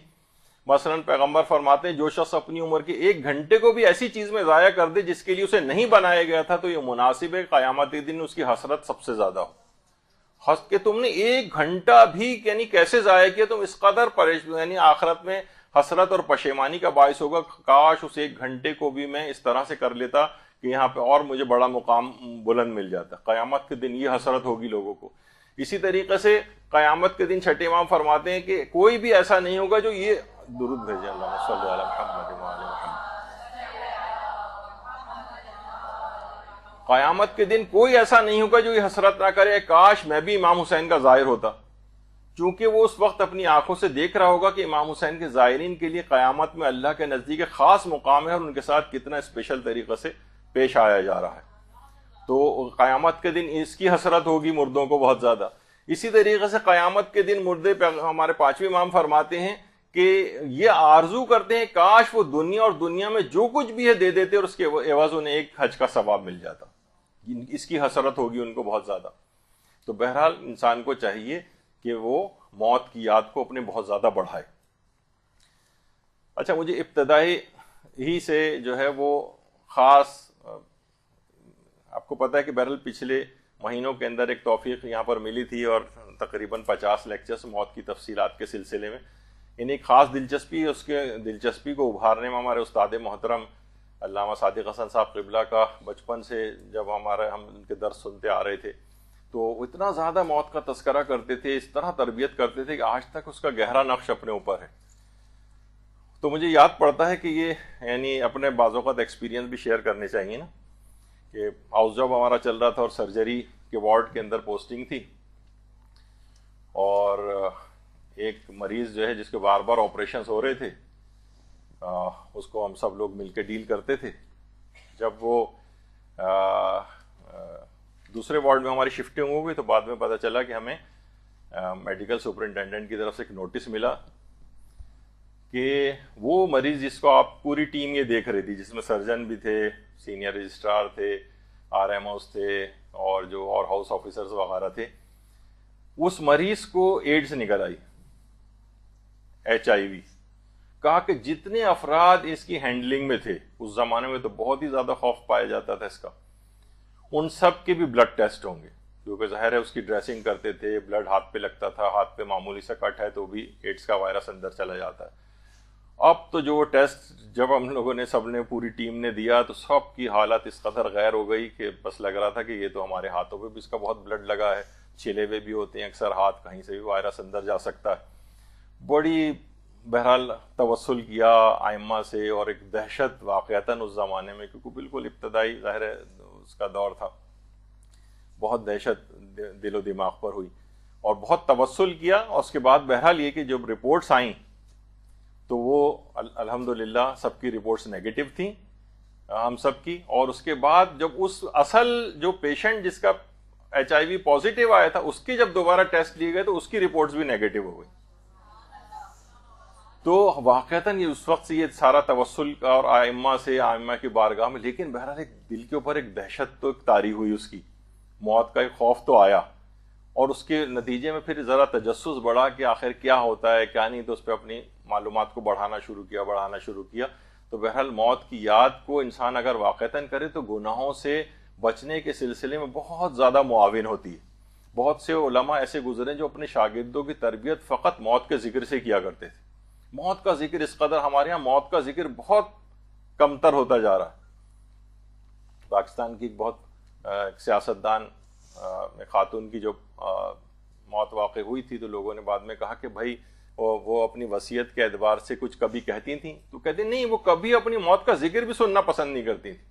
مثلا پیغمبر فرماتے ہیں جو شخص اپنی عمر کے 1 گھنٹے کو بھی ایسی چیز میں ضائع کر دے جس کے لیے اسے نہیں بنایا گیا تھا، تو یہ مناسب ہے قیامت کے دن اس کی حسرت سب سے زیادہ ہو. کہ تم نے 1 گھنٹہ بھی یعنی کیسے ضائع کیا، تم اس قدر یعنی آخرت میں حسرت اور پشیمانی کا باعث ہوگا. کاش اس 1 گھنٹے کو بھی میں اس طرح سے کر لیتا کہ یہاں پہ اور مجھے بڑا مقام بلند مل جاتا. قیامت کے دن یہ حسرت ہوگی لوگوں کو. اسی طریقے سے قیامت کے دن چھٹے امام فرماتے ہیں کہ کوئی بھی ایسا نہیں ہوگا جو یہ درود بھیجے اللہ صلی علی محمد وعلی محمد. قیامت کے دن کوئی ایسا نہیں ہوگا جو یہ حسرت نہ کرے کاش میں بھی امام حسین کا زائر ہوتا، چونکہ وہ اس وقت اپنی آنکھوں سے دیکھ رہا ہوگا کہ امام حسین کے زائرین کے لیے قیامت میں اللہ کے نزدیک ایک خاص مقام ہے اور ان کے ساتھ کتنا اسپیشل طریقے سے پیش آیا جا رہا ہے. تو قیامت کے دن اس کی حسرت ہوگی مردوں کو بہت زیادہ. اسی طریقے سے قیامت کے دن مردے ہمارے 5ویں امام فرماتے ہیں کہ یہ آرزو کرتے ہیں کاش وہ دنیا اور دنیا میں جو کچھ بھی ہے دے دیتے اور اس کے عوض انہیں ایک حج کا ثواب مل جاتا. اس کی حسرت ہوگی ان کو بہت زیادہ. تو بہرحال انسان کو چاہیے کہ وہ موت کی یاد کو اپنے بہت زیادہ بڑھائے. اچھا، مجھے ابتدائی ہی سے جو ہے وہ خاص، آپ کو پتہ ہے کہ بہرحال پچھلے مہینوں کے اندر ایک توفیق یہاں پر ملی تھی اور تقریباً 50 لیکچرز موت کی تفصیلات کے سلسلے میں. ایک خاص دلچسپی، اس کے دلچسپی کو ابھارنے میں ہمارے استاد محترم علامہ صادق حسن صاحب قبلہ کا بچپن سے جب ہم ان کے درس سنتے آ رہے تھے تو اتنا زیادہ موت کا تذکرہ کرتے تھے، اس طرح تربیت کرتے تھے کہ آج تک اس کا گہرا نقش اپنے اوپر ہے. تو مجھے یاد پڑتا ہے کہ یہ یعنی اپنے بعض اوقات ایکسپیرینس بھی شیئر کرنے چاہیے نا، کہ ہاؤس جاب ہمارا چل رہا تھا اور سرجری کے وارڈ کے اندر پوسٹنگ تھی، اور ایک مریض جو ہے جس کے بار بار آپریشنز ہو رہے تھے، اس کو ہم سب لوگ مل کے ڈیل کرتے تھے. جب وہ دوسرے وارڈ میں ہماری شفٹنگ ہو گئی تو بعد میں پتہ چلا کہ ہمیں میڈیکل سپرنٹینڈنٹ کی طرف سے ایک نوٹس ملا کہ وہ مریض جس کو آپ پوری ٹیم یہ دیکھ رہی تھی، جس میں سرجن بھی تھے، سینئر رجسٹرار تھے، RMOs تھے اور جو اور ہاؤس آفیسرز وغیرہ تھے، اس مریض کو ایڈز نکل آئی، HIV. کہا کہ جتنے افراد اس کی ہینڈلنگ میں تھے، اس زمانے میں تو بہت ہی زیادہ خوف پایا جاتا تھا اس کا، ان سب کے بھی بلڈ ٹیسٹ ہوں گے. کیونکہ ظاہر ہے اس کی ڈریسنگ کرتے تھے، بلڈ ہاتھ پہ لگتا تھا، ہاتھ پہ معمولی سا کٹ ہے تو بھی ایڈس کا وائرس اندر چلا جاتا ہے۔ اب تو جو ٹیسٹ جب ہم لوگوں نے سب نے پوری ٹیم نے دیا تو سب کی حالت اس قدر غیر ہو گئی کہ بس لگ رہا تھا کہ یہ تو ہمارے ہاتھوں پہ بھی اس کا بہت بلڈ لگا ہے، چھلے ہوئے بھی ہوتے ہیں اکثر ہاتھ، کہیں سے بھی وائرس اندر جا سکتا ہے۔ بڑی بہرحال توسل کیا ائمہ سے، اور ایک دہشت واقعتاً اس زمانے میں، کیونکہ بالکل ابتدائی ظاہر ہے اس کا دور تھا، بہت دہشت دل و دماغ پر ہوئی اور بہت توسل کیا۔ اور اس کے بعد بہرحال یہ کہ جب رپورٹس آئیں تو وہ الحمدللہ سب کی رپورٹس نیگیٹو تھیں، ہم سب کی۔ اور اس کے بعد جب اس اصل جو پیشنٹ جس کا HIV پازیٹیو آیا تھا اس کی جب دوبارہ ٹیسٹ لیے گئے تو اس کی رپورٹس بھی نیگیٹو ہو گئی۔ تو واقعتاً یہ اس وقت سے یہ سارا توسل اور ائمہ کی بارگاہ میں، لیکن بہرحال ایک دل کے اوپر ایک دہشت تو ایک طاری ہوئی، اس کی موت کا ایک خوف تو آیا، اور اس کے نتیجے میں پھر ذرا تجسس بڑھا کہ آخر کیا ہوتا ہے کیا نہیں، تو اس پہ اپنی معلومات کو بڑھانا شروع کیا۔ تو بہرحال موت کی یاد کو انسان اگر واقعتاً کرے تو گناہوں سے بچنے کے سلسلے میں بہت زیادہ معاون ہوتی ہے۔ بہت سے علماء ایسے گزرے جو اپنے شاگردوں کی تربیت فقط موت کے ذکر سے کیا کرتے تھے۔ موت کا ذکر اس قدر ہمارے ہاں موت کا ذکر بہت کمتر ہوتا جا رہا ہے۔ پاکستان کی ایک بہت سیاستدان خاتون کی جو موت واقع ہوئی تھی تو لوگوں نے بعد میں کہا کہ بھائی وہ اپنی وصیت کے اعتبار سے کچھ کبھی کہتی تھیں، تو کہتے نہیں وہ کبھی اپنی موت کا ذکر بھی سننا پسند نہیں کرتی تھی۔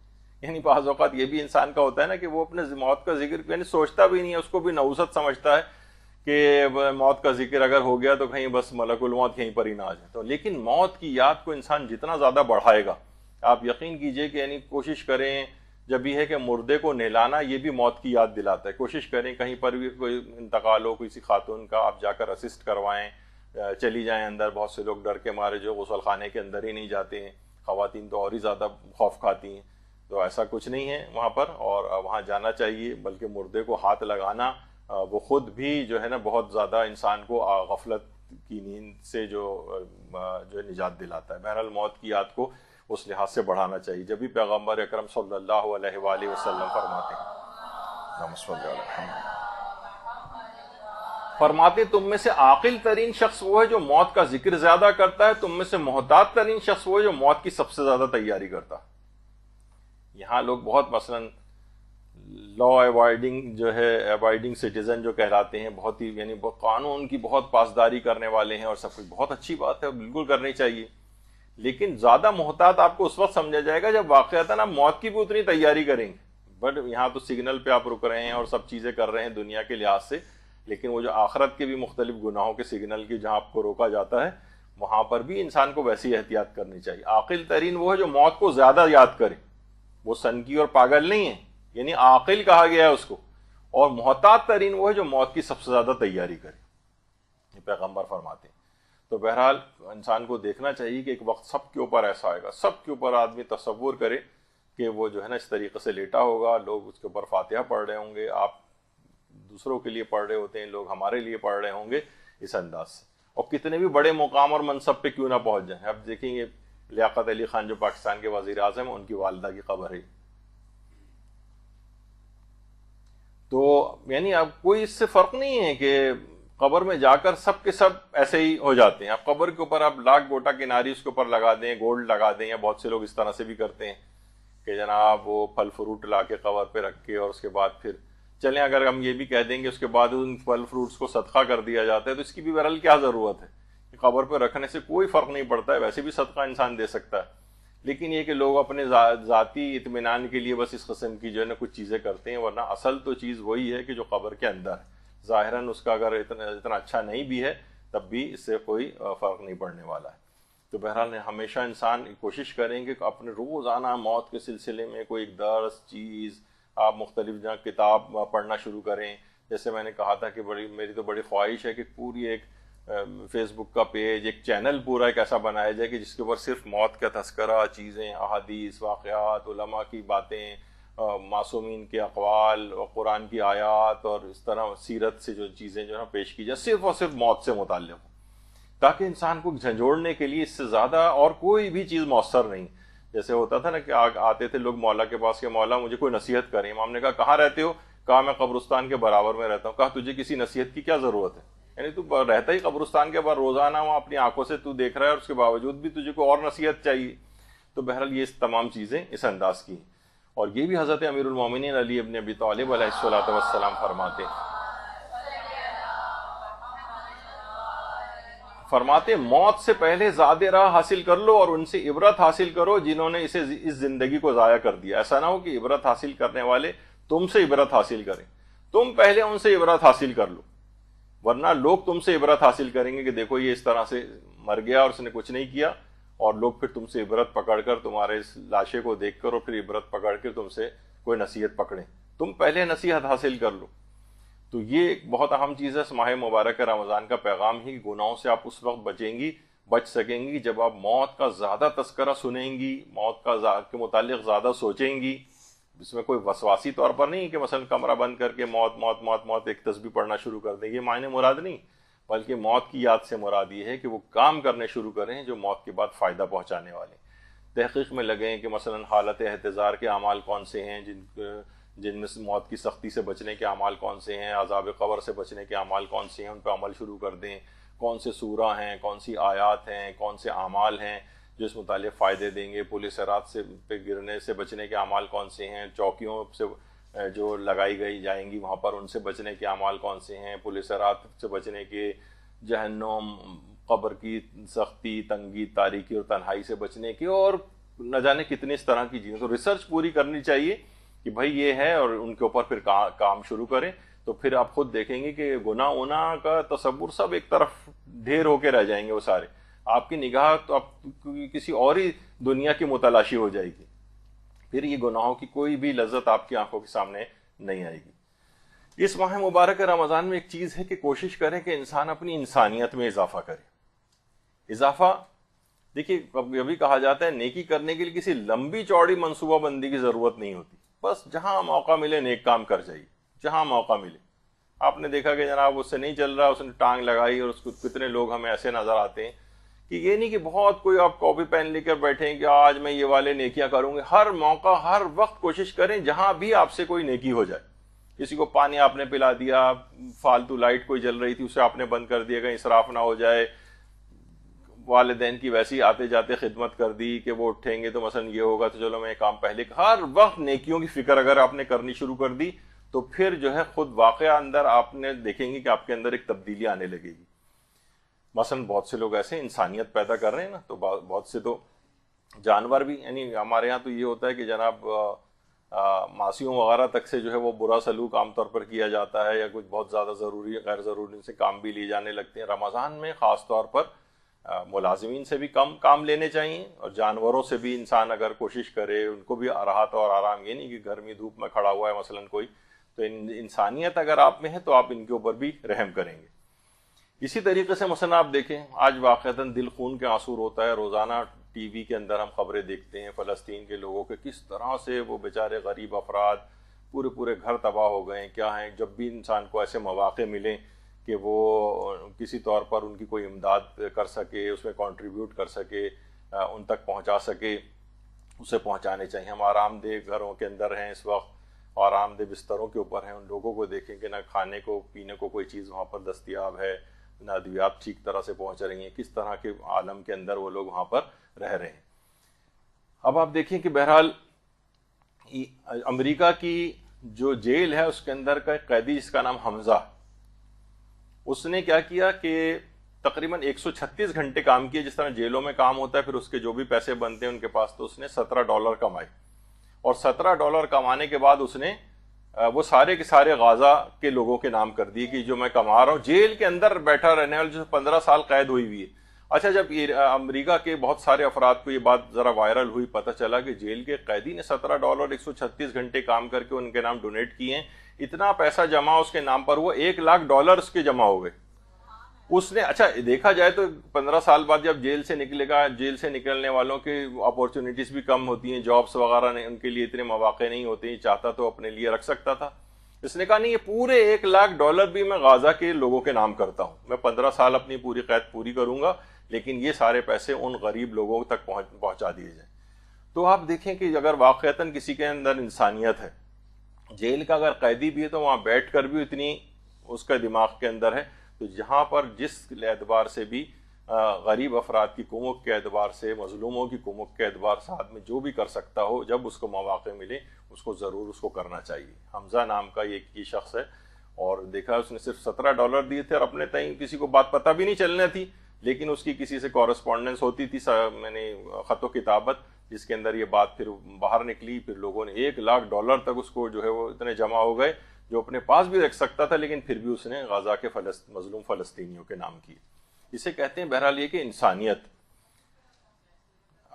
یعنی بعض اوقات یہ بھی انسان کا ہوتا ہے نا کہ وہ اپنے موت کا ذکر یعنی سوچتا بھی نہیں ہے، اس کو بھی نحوست سمجھتا ہے کہ موت کا ذکر اگر ہو گیا تو کہیں بس ملک الموت یہیں پر ہی نہ آ جائے۔ تو لیکن موت کی یاد کو انسان جتنا زیادہ بڑھائے گا، آپ یقین کیجئے کہ یعنی کوشش کریں، جب یہ ہے کہ مردے کو نہلانا یہ بھی موت کی یاد دلاتا ہے۔ کوشش کریں کہیں پر بھی کوئی انتقال ہو کسی خاتون کا، آپ جا کر اسسٹ کروائیں، چلی جائیں اندر۔ بہت سے لوگ ڈر کے مارے جو غسل خانے کے اندر ہی نہیں جاتے ہیں، خواتین تو اور ہی زیادہ خوف کھاتی ہیں، تو ایسا کچھ نہیں ہے وہاں پر، اور وہاں جانا چاہیے۔ بلکہ مردے کو ہاتھ لگانا وہ خود بھی جو ہے نا بہت زیادہ انسان کو غفلت کی نیند سے جو نجات دلاتا ہے۔ بہرحال موت کی یاد کو اس لحاظ سے بڑھانا چاہیے۔ جب بھی پیغمبر اکرم صلی اللہ علیہ وآلہ وسلم فرماتے تم میں سے عاقل ترین شخص وہ ہے جو موت کا ذکر زیادہ کرتا ہے، تم میں سے محتاط ترین شخص وہ ہے جو موت کی سب سے زیادہ تیاری کرتا ہے۔ یہاں لوگ بہت مثلاً لا اوائڈنگ جو ہے اوائڈنگ سٹیزن جو کہلاتے ہیں، بہت ہی یعنی قانون کی بہت پاسداری کرنے والے ہیں، اور سب کچھ بہت اچھی بات ہے، بالکل کرنی چاہیے۔ لیکن زیادہ محتاط آپ کو اس وقت سمجھا جائے گا جب واقعتاً آپ موت کی بھی اتنی تیاری کریں گے۔ بٹ یہاں تو سگنل پہ آپ رک رہے ہیں اور سب چیزیں کر رہے ہیں دنیا کے لحاظ سے، لیکن وہ جو آخرت کے بھی مختلف گناہوں کے سگنل کی جہاں آپ کو روکا جاتا ہے وہاں پر بھی انسان کو ویسی احتیاط کرنی چاہیے۔ عاقل ترین وہ ہے جو موت کو زیادہ یاد کرے، وہ سنکی اور پاگل نہیں ہے، یعنی عاقل کہا گیا ہے اس کو۔ اور محتاط ترین وہ ہے جو موت کی سب سے زیادہ تیاری کرے، یہ پیغمبر فرماتے ہیں۔ تو بہرحال انسان کو دیکھنا چاہیے کہ ایک وقت سب کے اوپر ایسا آئے گا، سب کے اوپر آدمی تصور کرے کہ وہ جو ہے نا اس طریقے سے لیٹا ہوگا، لوگ اس کے اوپر فاتحہ پڑھ رہے ہوں گے، آپ دوسروں کے لیے پڑھ رہے ہوتے ہیں، لوگ ہمارے لیے پڑھ رہے ہوں گے اس انداز سے، اور کتنے بھی بڑے مقام اور منصب پہ کیوں نہ پہنچ جائیں۔ اب دیکھیں گے لیاقت علی خان جو پاکستان کے وزیر اعظم ہیں، ان کی والدہ کی قبر ہے، تو یعنی اب کوئی اس سے فرق نہیں ہے کہ قبر میں جا کر سب کے سب ایسے ہی ہو جاتے ہیں۔ اب قبر کے اوپر آپ لاکھ گوٹا کناری اس کے اوپر لگا دیں، گولڈ لگا دیں، یا بہت سے لوگ اس طرح سے بھی کرتے ہیں کہ جناب وہ پھل فروٹ لا کے قبر پہ رکھ کے، اور اس کے بعد پھر چلیں اگر ہم یہ بھی کہہ دیں گے اس کے بعد ان پھل فروٹس کو صدقہ کر دیا جاتا ہے، تو اس کی بھی بہرحال کیا ضرورت ہے؟ قبر پہ رکھنے سے کوئی فرق نہیں پڑتا ہے، ویسے بھی صدقہ انسان دے سکتا ہے۔ لیکن یہ کہ لوگ اپنے ذاتی اطمینان کے لیے بس اس قسم کی جو ہے نا کچھ چیزیں کرتے ہیں، ورنہ اصل تو چیز وہی ہے کہ جو قبر کے اندر ہے۔ ظاہراً اس کا اگر اتنا اچھا نہیں بھی ہے تب بھی اس سے کوئی فرق نہیں پڑنے والا ہے۔ تو بہرحال ہمیشہ انسان کوشش کریں کہ اپنے روزانہ موت کے سلسلے میں کوئی ایک درس چیز آپ مختلف جہاں کتاب پڑھنا شروع کریں۔ جیسے میں نے کہا تھا کہ میری تو بڑی خواہش ہے کہ پوری ایک فیس بک کا پیج، ایک چینل پورا ایک ایسا بنایا جائے کہ جس کے اوپر صرف موت کا تذکرہ، چیزیں، احادیث، واقعات، علماء کی باتیں، معصومین کے اقوال اور قرآن کی آیات اور اس طرح سیرت سے جو چیزیں جو ہے پیش کی جائیں، صرف اور صرف موت سے متعلق ہوں، تاکہ انسان کو جھنجھوڑنے کے لیے اس سے زیادہ اور کوئی بھی چیز مؤثر نہیں۔ جیسے ہوتا تھا نا کہ آتے تھے لوگ مولا کے پاس کہ مولا مجھے کوئی نصیحت کریں، امام نے کہا کہاں رہتے ہو؟ کہا میں قبرستان کے برابر میں رہتا ہوں. کہا تجھے کسی نصیحت کی کیا ضرورت ہے؟ یعنی تو رہتا ہی قبرستان کے بعد روزانہ وہاں اپنی آنکھوں سے تو دیکھ رہا ہے اور اس کے باوجود بھی تجھے کوئی اور نصیحت چاہیے. تو بہرحال یہ تمام چیزیں اس انداز کی ہیں. اور یہ بھی حضرت امیر المومنین علی ابن ابی طالب علیہ الصلوۃ والسلام فرماتے موت سے پہلے زیادہ راہ حاصل کر لو اور ان سے عبرت حاصل کرو جنہوں نے اس زندگی کو ضائع کر دیا. ایسا نہ ہو کہ عبرت حاصل کرنے والے تم سے عبرت حاصل کریں, تم پہلے ان سے عبرت حاصل کر لو, ورنہ لوگ تم سے عبرت حاصل کریں گے کہ دیکھو یہ اس طرح سے مر گیا اور اس نے کچھ نہیں کیا, اور لوگ پھر تم سے عبرت پکڑ کر تمہارے اس لاشے کو دیکھ کر اور پھر عبرت پکڑ کے تم سے کوئی نصیحت پکڑیں. تم پہلے نصیحت حاصل کر لو. تو یہ ایک بہت اہم چیز ہے. ماہ مبارک رمضان کا پیغام ہی گناہوں سے آپ اس وقت بچ سکیں گی جب آپ موت کا زیادہ تذکرہ سنیں گی, موت کے متعلق زیادہ سوچیں گی. اس میں کوئی وسواسی طور پر نہیں کہ مثلا کمرہ بند کر کے موت موت موت موت ایک تسبیح پڑھنا شروع کر دیں, یہ معنی مراد نہیں, بلکہ موت کی یاد سے مراد یہ ہے کہ وہ کام کرنے شروع کریں جو موت کے بعد فائدہ پہنچانے والے. تحقیق میں لگیں کہ مثلا حالت احتضار کے اعمال کون سے ہیں, جن میں موت کی سختی سے بچنے کے اعمال کون سے ہیں, عذاب قبر سے بچنے کے اعمال کون سے ہیں, ان پہ عمل شروع کر دیں. کون سے سورہ ہیں, کون سی آیات ہیں, کون سے اعمال ہیں جو اس متعلق فائدے دیں گے. پل صراط سے پہ گرنے سے بچنے کے اعمال کون سے ہیں, چوکیوں سے جو لگائی گئی جائیں گی وہاں پر ان سے بچنے کے اعمال کون سے ہیں, پل صراط سے بچنے کے, جہنم, قبر کی سختی, تنگی, تاریکی اور تنہائی سے بچنے کے, اور نہ جانے کتنی اس طرح کی چیزیں. تو ریسرچ پوری کرنی چاہیے کہ بھائی یہ ہے, اور ان کے اوپر پھر کام شروع کریں. تو پھر آپ خود دیکھیں گے کہ گناہ کا تصور سب ایک طرف ڈھیر ہو کے رہ جائیں گے وہ سارے. آپ کی نگاہ تو آپ کسی اور ہی دنیا کی متلاشی ہو جائے گی. پھر یہ گناہوں کی کوئی بھی لذت آپ کی آنکھوں کے سامنے نہیں آئے گی. اس ماہ مبارک رمضان میں ایک چیز ہے کہ کوشش کریں کہ انسان اپنی انسانیت میں اضافہ کرے. اضافہ دیکھیے, یہ بھی کہا جاتا ہے نیکی کرنے کے لیے کسی لمبی چوڑی منصوبہ بندی کی ضرورت نہیں ہوتی, بس جہاں موقع ملے نیک کام کر جائیے. جہاں موقع ملے. آپ نے دیکھا کہ جناب اس سے نہیں چل رہا, اس نے ٹانگ لگائی, اور اس کو کتنے لوگ ہمیں ایسے نظر آتے ہیں کہ یہ نہیں کہ بہت کوئی آپ کاپی پین لے کر بیٹھیں کہ آج میں یہ والے نیکیاں کروں گے. ہر موقع ہر وقت کوشش کریں جہاں بھی آپ سے کوئی نیکی ہو جائے. کسی کو پانی آپ نے پلا دیا, فالتو لائٹ کوئی جل رہی تھی اسے آپ نے بند کر دیا, کہیں اسراف نہ ہو جائے. والدین کی ویسی آتے جاتے خدمت کر دی کہ وہ اٹھیں گے تو مثلا یہ ہوگا تو چلو میں کام پہلے. ہر وقت نیکیوں کی فکر اگر آپ نے کرنی شروع کر دی تو پھر جو ہے خود واقعہ اندر آپ نے دیکھیں گے کہ آپ کے اندر ایک تبدیلی آنے لگے گی. مثلا بہت سے لوگ ایسے انسانیت پیدا کر رہے ہیں نا, تو بہت سے تو جانور بھی, یعنی ہمارے ہاں تو یہ ہوتا ہے کہ جناب ماسیوں وغیرہ تک سے جو ہے وہ برا سلوک عام طور پر کیا جاتا ہے, یا کچھ بہت زیادہ ضروری غیر ضروری سے کام بھی لیے جانے لگتے ہیں. رمضان میں خاص طور پر ملازمین سے بھی کم کام لینے چاہیے, اور جانوروں سے بھی انسان اگر کوشش کرے ان کو بھی راحت اور آرام, یہ نہیں کہ گرمی دھوپ میں کھڑا ہوا ہے مثلا کوئی, تو انسانیت اگر آپ میں ہے تو آپ ان کے اوپر بھی رحم کریں گے. اسی طریقے سے مثلا آپ دیکھیں آج واقعتاً دل خون کے آنسو ہوتا ہے. روزانہ ٹی وی کے اندر ہم خبریں دیکھتے ہیں فلسطین کے لوگوں کے, کس طرح سے وہ بیچارے غریب افراد پورے گھر تباہ ہو گئے. کیا ہیں, جب بھی انسان کو ایسے مواقع ملیں کہ وہ کسی طور پر ان کی کوئی امداد کر سکے, اس میں کنٹریبیوٹ کر سکے, ان تک پہنچا سکے, اسے پہنچانے چاہیے. ہم آرام دہ گھروں کے اندر ہیں اس وقت, آرام دہ بستروں کے اوپر ہیں, ان لوگوں کو دیکھیں کہ نہ کھانے کو پینے کو کوئی چیز وہاں پر دستیاب ہے, نہ ادویات ٹھیک طرح سے پہنچ رہی ہیں, کس طرح کے عالم کے اندر وہ لوگ وہاں پر رہ رہے ہیں. اب آپ دیکھیں کہ بہرحال امریکہ کی جو جیل ہے اس کے اندر کا ایک قیدی جس کا نام حمزہ, اس نے کیا کیا کہ تقریباً 136 گھنٹے کام کیے, جس طرح جیلوں میں کام ہوتا ہے, پھر اس کے جو بھی پیسے بنتے ہیں ان کے پاس, تو اس نے $17 کمائے. اور $17 کمانے کے بعد اس نے وہ سارے کے سارے غازہ کے لوگوں کے نام کر دیے کہ جو میں کما رہا ہوں, جیل کے اندر بیٹھا رہنے والے جو 15 سال قید ہوئی ہے. اچھا, جب امریکہ کے بہت سارے افراد کو یہ بات ذرا وائرل ہوئی, پتہ چلا کہ جیل کے قیدی نے $17 136 گھنٹے کام کر کے ان کے نام ڈونیٹ کیے ہیں, اتنا پیسہ جمع اس کے نام پر, وہ $1,00,000 اس کے جمع ہو گئے. اس نے, اچھا دیکھا جائے تو 15 سال بعد جب جیل سے نکلے گا, جیل سے نکلنے والوں کی اپورچونیٹیز بھی کم ہوتی ہیں, جابس وغیرہ نہیں, ان کے لیے اتنے مواقع نہیں ہوتے ہیں, چاہتا تو اپنے لیے رکھ سکتا تھا. اس نے کہا نہیں, یہ پورے $1,00,000 بھی میں غازہ کے لوگوں کے نام کرتا ہوں, میں 15 سال اپنی پوری قید پوری کروں گا, لیکن یہ سارے پیسے ان غریب لوگوں تک پہنچا دیے جائیں. تو آپ دیکھیں کہ اگر واقعتاً کسی کے اندر انسانیت ہے جیل کا اگر قیدی بھی ہے تو وہاں بیٹھ کر بھی اتنی اس کا دماغ کے اندر ہے. تو جہاں پر جس اعتبار سے بھی غریب افراد کی کومک کے اعتبار سے، مظلوموں کی کومک کے اعتبار سے آدمی جو بھی کر سکتا ہو، جب اس کو مواقع ملے اس کو ضرور اس کو کرنا چاہیے. حمزہ نام کا یہ شخص ہے، اور دیکھا اس نے صرف $17 دیے تھے، اور اپنے تئیں کسی کو بات پتہ بھی نہیں چلنا تھی، لیکن اس کی کسی سے کورسپونڈنس ہوتی تھی، میں نے خط و کتابت، جس کے اندر یہ بات پھر باہر نکلی. پھر لوگوں نے $1,00,000 تک اس کو جو ہے وہ اتنے جمع ہو گئے جو اپنے پاس بھی رکھ سکتا تھا، لیکن پھر بھی اس نے غزہ کے مظلوم فلسطینیوں کے نام کی. اسے کہتے ہیں بہرحال یہ کہ انسانیت.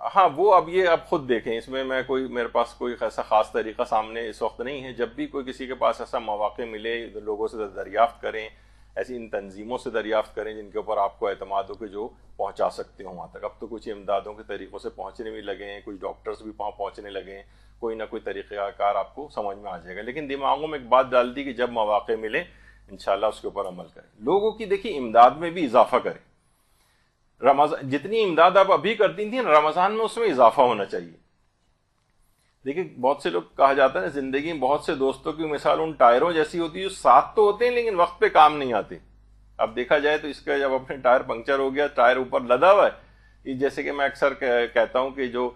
ہاں وہ اب خود دیکھیں، اس میں میرے پاس کوئی ایسا خاص طریقہ سامنے اس وقت نہیں ہے. جب بھی کوئی کسی کے پاس ایسا مواقع ملے، لوگوں سے دریافت کریں، ایسی ان تنظیموں سے دریافت کریں جن کے اوپر آپ کو اعتماد ہو کہ جو پہنچا سکتے ہوں وہاں تک. اب تو کچھ امدادوں کے طریقوں سے پہنچنے بھی لگے ہیں، کچھ ڈاکٹرز بھی وہاں پہنچنے لگے ہیں، کوئی نہ کوئی طریقہ کار آپ کو سمجھ میں آ جائے گا. لیکن دماغوں میں ایک بات ڈال دی کہ جب مواقع ملے انشاءاللہ اس کے اوپر عمل کریں. لوگوں کی دیکھیے امداد میں بھی اضافہ کریں. رمضان جتنی امداد آپ ابھی کرتی تھیں رمضان میں اس میں اضافہ ہونا چاہیے. دیکھیں بہت سے لوگ کہا جاتا ہے زندگی میں بہت سے دوستوں کی مثال ان ٹائروں جیسی ہوتی ہے جو ساتھ تو ہوتے ہیں لیکن وقت پہ کام نہیں آتے. اب دیکھا جائے تو اس کا جب اپنے ٹائر پنکچر ہو گیا، ٹائر اوپر لدا ہوا ہے، جیسے کہ میں اکثر کہتا ہوں کہ جو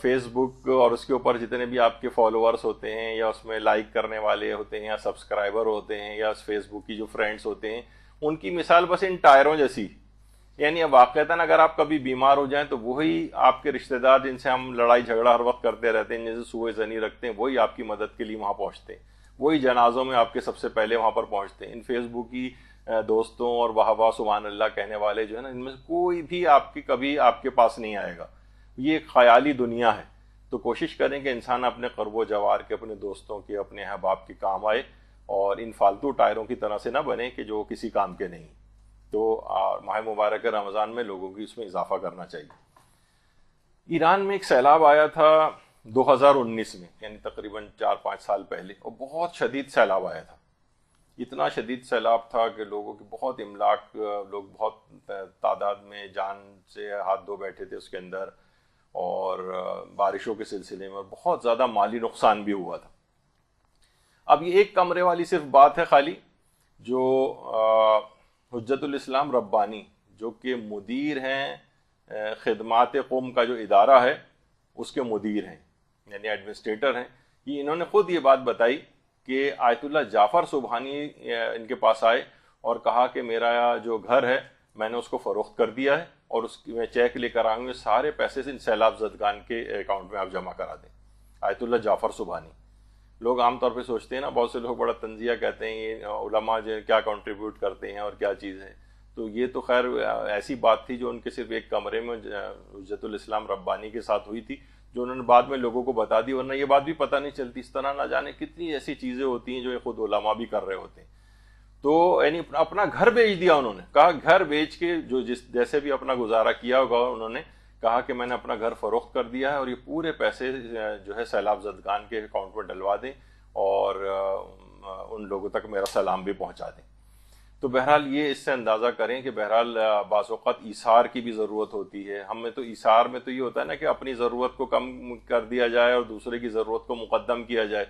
فیس بک اور اس کے اوپر جتنے بھی آپ کے فالوورز ہوتے ہیں یا اس میں لائک کرنے والے ہوتے ہیں یا سبسکرائبر ہوتے ہیں یا فیس بک کی جو فرینڈز ہوتے ہیں، ان کی مثال بس ان ٹائروں جیسی. یعنی اب واقعتاً اگر آپ کبھی بیمار ہو جائیں تو وہی آپ کے رشتہ دار جن سے ہم لڑائی جھگڑا ہر وقت کرتے رہتے ہیں، جن سے سوء ظنی رکھتے ہیں، وہی آپ کی مدد کے لیے وہاں پہنچتے ہیں، وہی جنازوں میں آپ کے سب سے پہلے وہاں پر پہنچتے ہیں. ان فیس بک کی دوستوں اور واہ واہ سبحان اللہ کہنے والے جو ہے نا، ان میں سے کوئی بھی آپ کی کبھی آپ کے پاس نہیں آئے گا. یہ ایک خیالی دنیا ہے. تو کوشش کریں کہ انسان اپنے قرب و جوار کے، اپنے دوستوں کے، اپنے احباب کے کام آئے، اور ان فالتو ٹائروں کی طرح سے نہ بنے کہ جو کسی کام کے نہیں. تو ماہ مبارک رمضان میں لوگوں کی اس میں اضافہ کرنا چاہیے. ایران میں ایک سیلاب آیا تھا 2019 میں، یعنی تقریباً 4-5 سال پہلے، اور بہت شدید سیلاب آیا تھا. اتنا شدید سیلاب تھا کہ لوگوں کی بہت املاک، لوگ بہت تعداد میں جان سے ہاتھ دھو بیٹھے تھے اس کے اندر، اور بارشوں کے سلسلے میں بہت زیادہ مالی نقصان بھی ہوا تھا. اب یہ ایک کمرے والی صرف بات ہے خالی، جو حجت الاسلام ربانی جو کہ مدیر ہیں خدمات قوم کا جو ادارہ ہے اس کے مدیر ہیں، یعنی ایڈمنسٹریٹر ہیں، یہ انہوں نے خود یہ بات بتائی کہ آیت اللہ جعفر سبحانی ان کے پاس آئے اور کہا کہ میرا جو گھر ہے میں نے اس کو فروخت کر دیا ہے، اور اس کی میں چیک لے کر آؤں گے، سارے پیسے سے ان سیلاب زدگان کے اکاؤنٹ میں آپ جمع کرا دیں. آیت اللہ جعفر سبحانی. لوگ عام طور پہ سوچتے ہیں نا، بہت سے لوگ بڑا تنزیہ کہتے ہیں یہ علماء جو کیا کنٹریبیوٹ کرتے ہیں اور کیا چیز ہے. تو یہ تو خیر ایسی بات تھی جو ان کے صرف ایک کمرے میں حجت الاسلام ربانی کے ساتھ ہوئی تھی، جو انہوں نے بعد میں لوگوں کو بتا دی، ورنہ یہ بات بھی پتہ نہیں چلتی. اس طرح نہ جانے کتنی ایسی چیزیں ہوتی ہیں جو خود علماء بھی کر رہے ہوتے ہیں. تو یعنی اپنا گھر بیچ دیا انہوں نے، کہا گھر بیچ کے جو جیسے بھی اپنا گزارا کیا ہوگا، انہوں نے کہا کہ میں نے اپنا گھر فروخت کر دیا ہے اور یہ پورے پیسے جو ہے سیلاب زدگان کے اکاؤنٹ میں ڈلوا دیں اور ان لوگوں تک میرا سلام بھی پہنچا دیں. تو بہرحال یہ اس سے اندازہ کریں کہ بہرحال بعض اوقات ایثار کی بھی ضرورت ہوتی ہے. ہم میں تو ایثار میں تو یہ ہوتا ہے نا کہ اپنی ضرورت کو کم کر دیا جائے اور دوسرے کی ضرورت کو مقدم کیا جائے،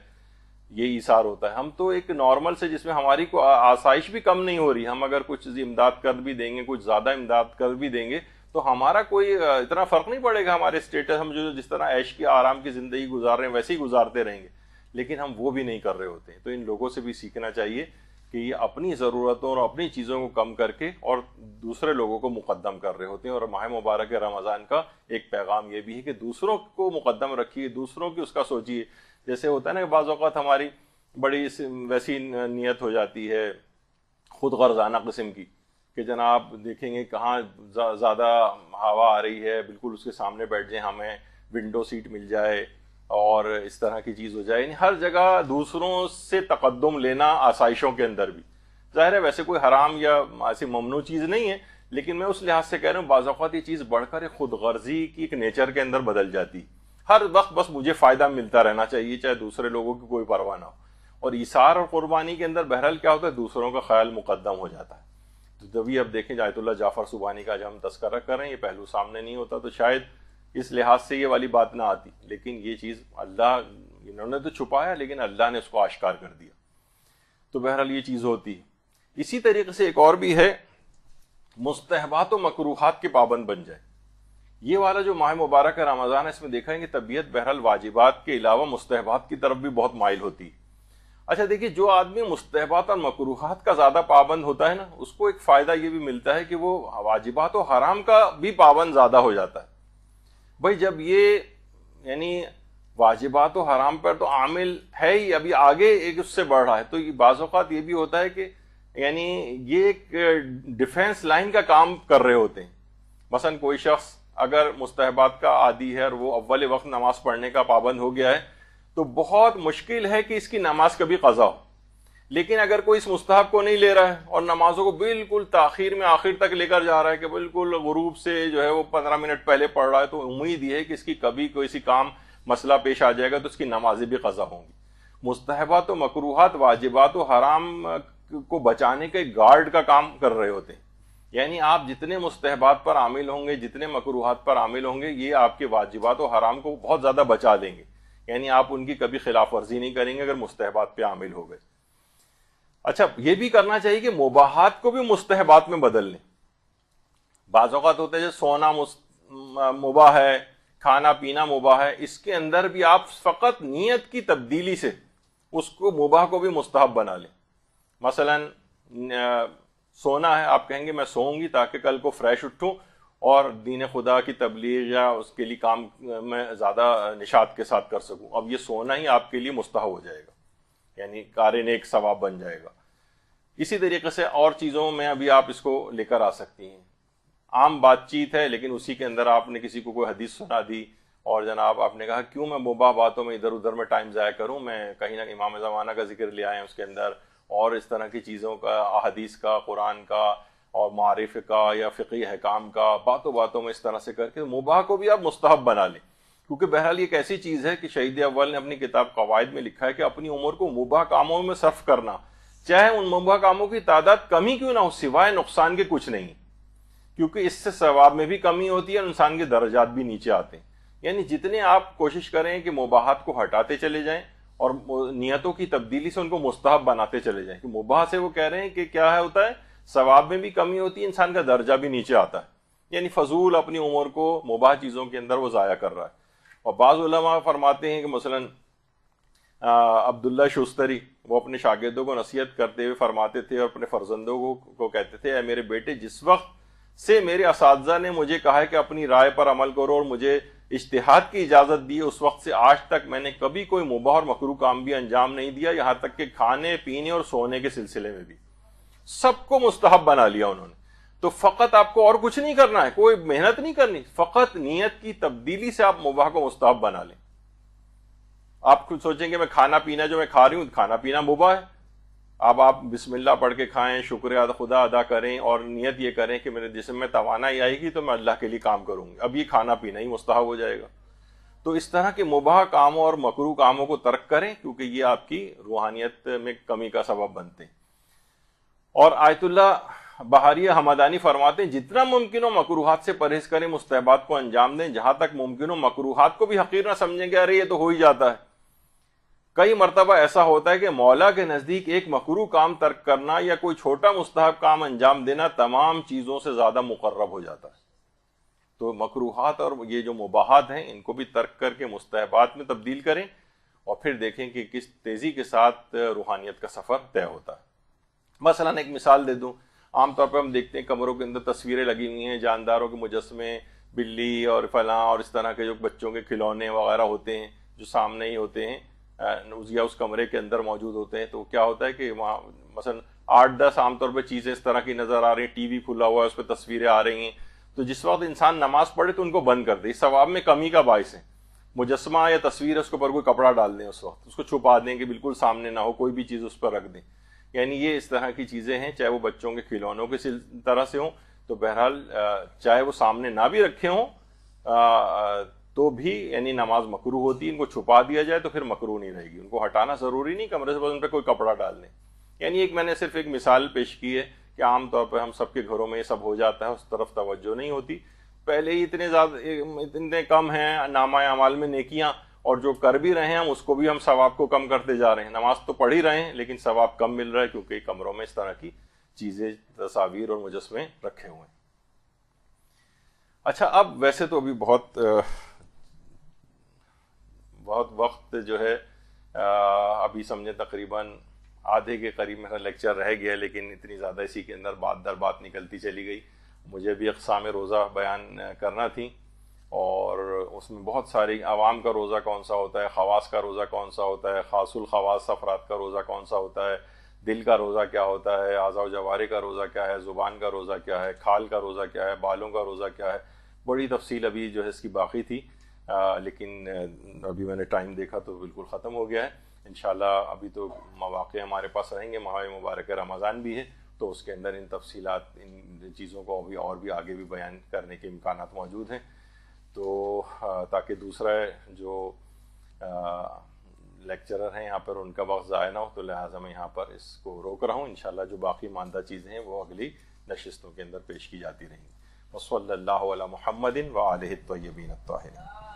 یہ ایثار ہوتا ہے. ہم تو ایک نارمل سے جس میں ہماری کو آسائش بھی کم نہیں ہو رہی، ہم اگر کچھ امداد کر بھی دیں گے، کچھ زیادہ امداد کر بھی دیں گے تو ہمارا کوئی اتنا فرق نہیں پڑے گا. ہمارے اسٹیٹس ہم جو جس طرح عیش کی آرام کی زندگی گزار رہے ہیں ویسے ہی گزارتے رہیں گے، لیکن ہم وہ بھی نہیں کر رہے ہوتے ہیں. تو ان لوگوں سے بھی سیکھنا چاہیے کہ یہ اپنی ضرورتوں اور اپنی چیزوں کو کم کر کے اور دوسرے لوگوں کو مقدم کر رہے ہوتے ہیں. اور ماہ مبارک رمضان کا ایک پیغام یہ بھی ہے کہ دوسروں کو مقدم رکھیے، دوسروں کی اس کا سوچیے. جیسے ہوتا ہے نا کہ بعض اوقات ہماری بڑی ویسی نیت ہو جاتی ہے خود غرضانہ قسم کی کہ جناب دیکھیں گے کہاں زیادہ ہوا آ رہی ہے، بالکل اس کے سامنے بیٹھ جائیں، ہمیں ونڈو سیٹ مل جائے اور اس طرح کی چیز ہو جائے. یعنی ہر جگہ دوسروں سے تقدم لینا آسائشوں کے اندر بھی ظاہر ہے ویسے کوئی حرام یا ایسی ممنوع چیز نہیں ہے، لیکن میں اس لحاظ سے کہہ رہا ہوں بعض اوقات یہ چیز بڑھ کر خود غرضی کی ایک نیچر کے اندر بدل جاتی. ہر وقت بس مجھے فائدہ ملتا رہنا چاہیے چاہے دوسرے لوگوں کی کوئی پرواہ نہ ہو. اور ایثار اور قربانی کے اندر بہرحال کیا ہوتا ہے، دوسروں کا خیال مقدم ہو جاتا ہے. تو جبھی اب دیکھیں آیت اللہ جعفر سبحانی کا جب ہم تذکرہ کر رہے ہیں یہ پہلو سامنے نہیں ہوتا تو شاید اس لحاظ سے یہ والی بات نہ آتی، لیکن یہ چیز اللہ انہوں نے تو چھپایا لیکن اللہ نے اس کو آشکار کر دیا. تو بہرحال یہ چیز ہوتی ہے. اسی طریقے سے ایک اور بھی ہے, مستحبات و مکروہات کے پابند بن جائے. یہ والا جو ماہ مبارک رمضان ہے, اس میں دیکھا ہے کہ طبیعت بہرحال واجبات کے علاوہ مستحبات کی طرف بھی بہت مائل ہوتی ہے. اچھا دیکھیے, جو آدمی مستحبات اور مکروہات کا زیادہ پابند ہوتا ہے نا, اس کو ایک فائدہ یہ بھی ملتا ہے کہ وہ واجبات و حرام کا بھی پابند زیادہ ہو جاتا ہے. بھائی جب یہ یعنی واجبات و حرام پر تو عامل ہے ہی, ابھی آگے ایک اس سے بڑھ رہا ہے, تو یہ بعض اوقات یہ بھی ہوتا ہے کہ یعنی یہ ایک ڈیفینس لائن کا کام کر رہے ہوتے ہیں. مثلا کوئی شخص اگر مستحبات کا عادی ہے اور وہ اول وقت نماز پڑھنے کا پابند ہو گیا ہے, تو بہت مشکل ہے کہ اس کی نماز کبھی قضا ہو. لیکن اگر کوئی اس مستحب کو نہیں لے رہا ہے اور نمازوں کو بالکل تاخیر میں آخر تک لے کر جا رہا ہے کہ بالکل غروب سے جو ہے وہ 15 منٹ پہلے پڑھ رہا ہے, تو امید یہ ہے کہ اس کی کبھی کوئی سی کام مسئلہ پیش آ جائے گا تو اس کی نمازیں بھی قضا ہوں گی. مستحبات و مکروہات واجبات و حرام کو بچانے کے گارڈ کا کام کر رہے ہوتے ہیں. یعنی آپ جتنے مستحبات پر عامل ہوں گے, جتنے مکروہات پر عامل ہوں گے, یہ آپ کے واجبات و حرام کو بہت زیادہ بچا دیں گے. یعنی آپ ان کی کبھی خلاف ورزی نہیں کریں گے اگر مستحبات پہ عامل ہو گئے. اچھا, یہ بھی کرنا چاہیے کہ مباحات کو بھی مستحبات میں بدل لیں. بعض اوقات ہوتا ہے جیسے سونا مباح ہے, کھانا پینا مباح ہے, اس کے اندر بھی آپ فقط نیت کی تبدیلی سے اس کو مباح کو بھی مستحب بنا لیں. مثلا سونا ہے, آپ کہیں گے میں سوؤں گی تاکہ کل کو فریش اٹھوں اور دین خدا کی تبلیغ یا اس کے لیے کام میں زیادہ نشاط کے ساتھ کر سکوں. اب یہ سونا ہی آپ کے لیے مستحب ہو جائے گا, یعنی کار نیک ثواب بن جائے گا. اسی طریقے سے اور چیزوں میں ابھی آپ اس کو لے کر آ سکتی ہیں. عام بات چیت ہے لیکن اسی کے اندر آپ نے کسی کو کوئی حدیث سنا دی اور جناب آپ نے کہا کیوں میں مباح باتوں میں ادھر ادھر میں ٹائم ضائع کروں, میں کہیں نہ امام زمانہ کا ذکر لے آئے ہیں اس کے اندر, اور اس طرح کی چیزوں کا, احادیث کا, قرآن کا اور معارف کا یا فقہی احکام کا, باتوں میں اس طرح سے کر کے مباح کو بھی آپ مستحب بنا لیں. کیونکہ بہرحال یہ ایک ایسی چیز ہے کہ شہید اول نے اپنی کتاب قواعد میں لکھا ہے کہ اپنی عمر کو مباح کاموں میں صرف کرنا, چاہے ان مباح کاموں کی تعداد کمی کیوں نہ ہو, سوائے نقصان کے کچھ نہیں. کیونکہ اس سے ثواب میں بھی کمی ہوتی ہے اور انسان کے درجات بھی نیچے آتے ہیں. یعنی جتنے آپ کوشش کریں کہ مباحات کو ہٹاتے چلے جائیں اور نیتوں کی تبدیلی سے ان کو مستحب بناتے چلے جائیں. کہ مباح سے وہ کہہ رہے ہیں کہ کیا ہے ہوتا ہے, ثواب میں بھی کمی ہوتی ہے, انسان کا درجہ بھی نیچے آتا ہے. یعنی فضول اپنی عمر کو مباح چیزوں کے اندر وہ ضائع کر رہا ہے. اور بعض علماء فرماتے ہیں کہ مثلا عبداللہ شستری, وہ اپنے شاگردوں کو نصیحت کرتے ہوئے فرماتے تھے اور اپنے فرزندوں کو کہتے تھے, اے میرے بیٹے, جس وقت سے میرے اساتذہ نے مجھے کہا ہے کہ اپنی رائے پر عمل کرو اور مجھے اجتہاد کی اجازت دی, اس وقت سے آج تک میں نے کبھی کوئی مباح اور مکروہ کام بھی انجام نہیں دیا, یہاں تک کہ کھانے پینے اور سونے کے سلسلے میں بھی سب کو مستحب بنا لیا انہوں نے. تو فقط آپ کو اور کچھ نہیں کرنا ہے, کوئی محنت نہیں کرنی, فقط نیت کی تبدیلی سے آپ مباح کو مستحب بنا لیں. آپ خود سوچیں کہ میں کھانا پینا جو میں کھا رہی ہوں, کھانا پینا مباح ہے, اب آپ بسم اللہ پڑھ کے کھائیں, شکر خدا ادا کریں اور نیت یہ کریں کہ میرے جسم میں توانائی آئے گی تو میں اللہ کے لیے کام کروں گی, اب یہ کھانا پینا ہی مستحب ہو جائے گا. تو اس طرح کے مباح کاموں اور مکروہ کاموں کو ترک کریں کیونکہ یہ آپ کی روحانیت میں کمی کا سبب بنتے ہیں. اور آیت اللہ بہاریہ حمدانی فرماتے ہیں جتنا ممکن ہو مکروہات سے پرہیز کریں, مستحبات کو انجام دیں, جہاں تک ممکن ہو مکروہات کو بھی حقیر نہ سمجھیں کہ ارے یہ تو ہو ہی جاتا ہے. کئی مرتبہ ایسا ہوتا ہے کہ مولا کے نزدیک ایک مکروہ کام ترک کرنا یا کوئی چھوٹا مستحب کام انجام دینا تمام چیزوں سے زیادہ مقرب ہو جاتا ہے. تو مکروہات اور یہ جو مباحات ہیں ان کو بھی ترک کر کے مستحبات میں تبدیل کریں اور پھر دیکھیں کہ کس تیزی کے ساتھ روحانیت کا سفر طے ہوتا ہے. مثلا ایک مثال دے دوں, عام طور پہ ہم دیکھتے ہیں کمروں کے اندر تصویریں لگی ہوئی ہیں, جانداروں کے مجسمے, بلی اور فلاں اور اس طرح کے جو بچوں کے کھلونے وغیرہ ہوتے ہیں جو سامنے ہی ہوتے ہیں یا اس کمرے کے اندر موجود ہوتے ہیں. تو کیا ہوتا ہے کہ وہاں مثلا 8-10 عام طور پہ چیزیں اس طرح کی نظر آ رہی ہیں, ٹی وی کھلا ہوا ہے, اس پہ تصویریں آ رہی ہیں, تو جس وقت انسان نماز پڑھے تو ان کو بند کر دے, اس ثواب میں کمی کا باعث ہے. مجسمہ یا تصویر ہے اس کے اوپر کوئی کپڑا ڈال دیں, اس وقت اس کو چھپا دیں کہ بالکل سامنے نہ ہو, کوئی بھی چیز اس پر رکھ دیں. یعنی یہ اس طرح کی چیزیں ہیں, چاہے وہ بچوں کے کھلونوں کی طرح سے ہوں, تو بہرحال چاہے وہ سامنے نہ بھی رکھے ہوں تو بھی یعنی نماز مکروہ ہوتی ہے. ان کو چھپا دیا جائے تو پھر مکروہ نہیں رہے گی, ان کو ہٹانا ضروری نہیں, کمرے سے بس ان پہ کوئی کپڑا ڈال دیں. یعنی میں نے صرف ایک مثال پیش کی ہے کہ عام طور پہ ہم سب کے گھروں میں یہ سب ہو جاتا ہے, اس طرف توجہ نہیں ہوتی. پہلے ہی اتنے کم ہیں نامہ اعمال میں نیکیاں, اور جو کر بھی رہے ہیں ہم اس کو بھی ہم ثواب کو کم کرتے جا رہے ہیں. نماز تو پڑھ ہی رہے ہیں لیکن ثواب کم مل رہا ہے کیونکہ کمروں میں اس طرح کی چیزیں تصاویر اور مجسمے رکھے ہوئے ہیں. اچھا اب ویسے تو ابھی بہت وقت جو ہے ابھی سمجھیں تقریباً آدھے کے قریب میرا لیکچر رہ گیا لیکن اتنی زیادہ اسی کے اندر بات در بات نکلتی چلی گئی. مجھے بھی اقسام روزہ بیان کرنا تھی اور اس میں بہت ساری عوام کا روزہ کون سا ہوتا ہے, خواص کا روزہ کون سا ہوتا ہے, خاص الخواص افراد کا روزہ کون سا ہوتا ہے, دل کا روزہ کیا ہوتا ہے, اعضاء و جوارح کا روزہ کیا ہے, زبان کا روزہ کیا ہے, کھال کا روزہ کیا ہے, بالوں کا روزہ کیا ہے. بڑی تفصیل ابھی جو ہے اس کی باقی تھی لیکن ابھی میں نے ٹائم دیکھا تو بالکل ختم ہو گیا ہے. انشاءاللہ ابھی تو مواقع ہمارے پاس رہیں گے, ماہ مبارک رمضان بھی ہے تو اس کے اندر ان تفصیلات ان چیزوں کو ابھی اور بھی آگے بھی بیان کرنے کے امکانات موجود ہیں. تو تاکہ دوسرا جو لیکچرر ہیں یہاں پر ان کا وقت ضائع نہ ہو تو لہٰذا میں یہاں پر اس کو روک رہا ہوں. انشاءاللہ جو باقی ماندہ چیزیں ہیں وہ اگلی نشستوں کے اندر پیش کی جاتی رہیں گی. وصلی اللہ علی محمد وآلہ الطیبین الطاہرین.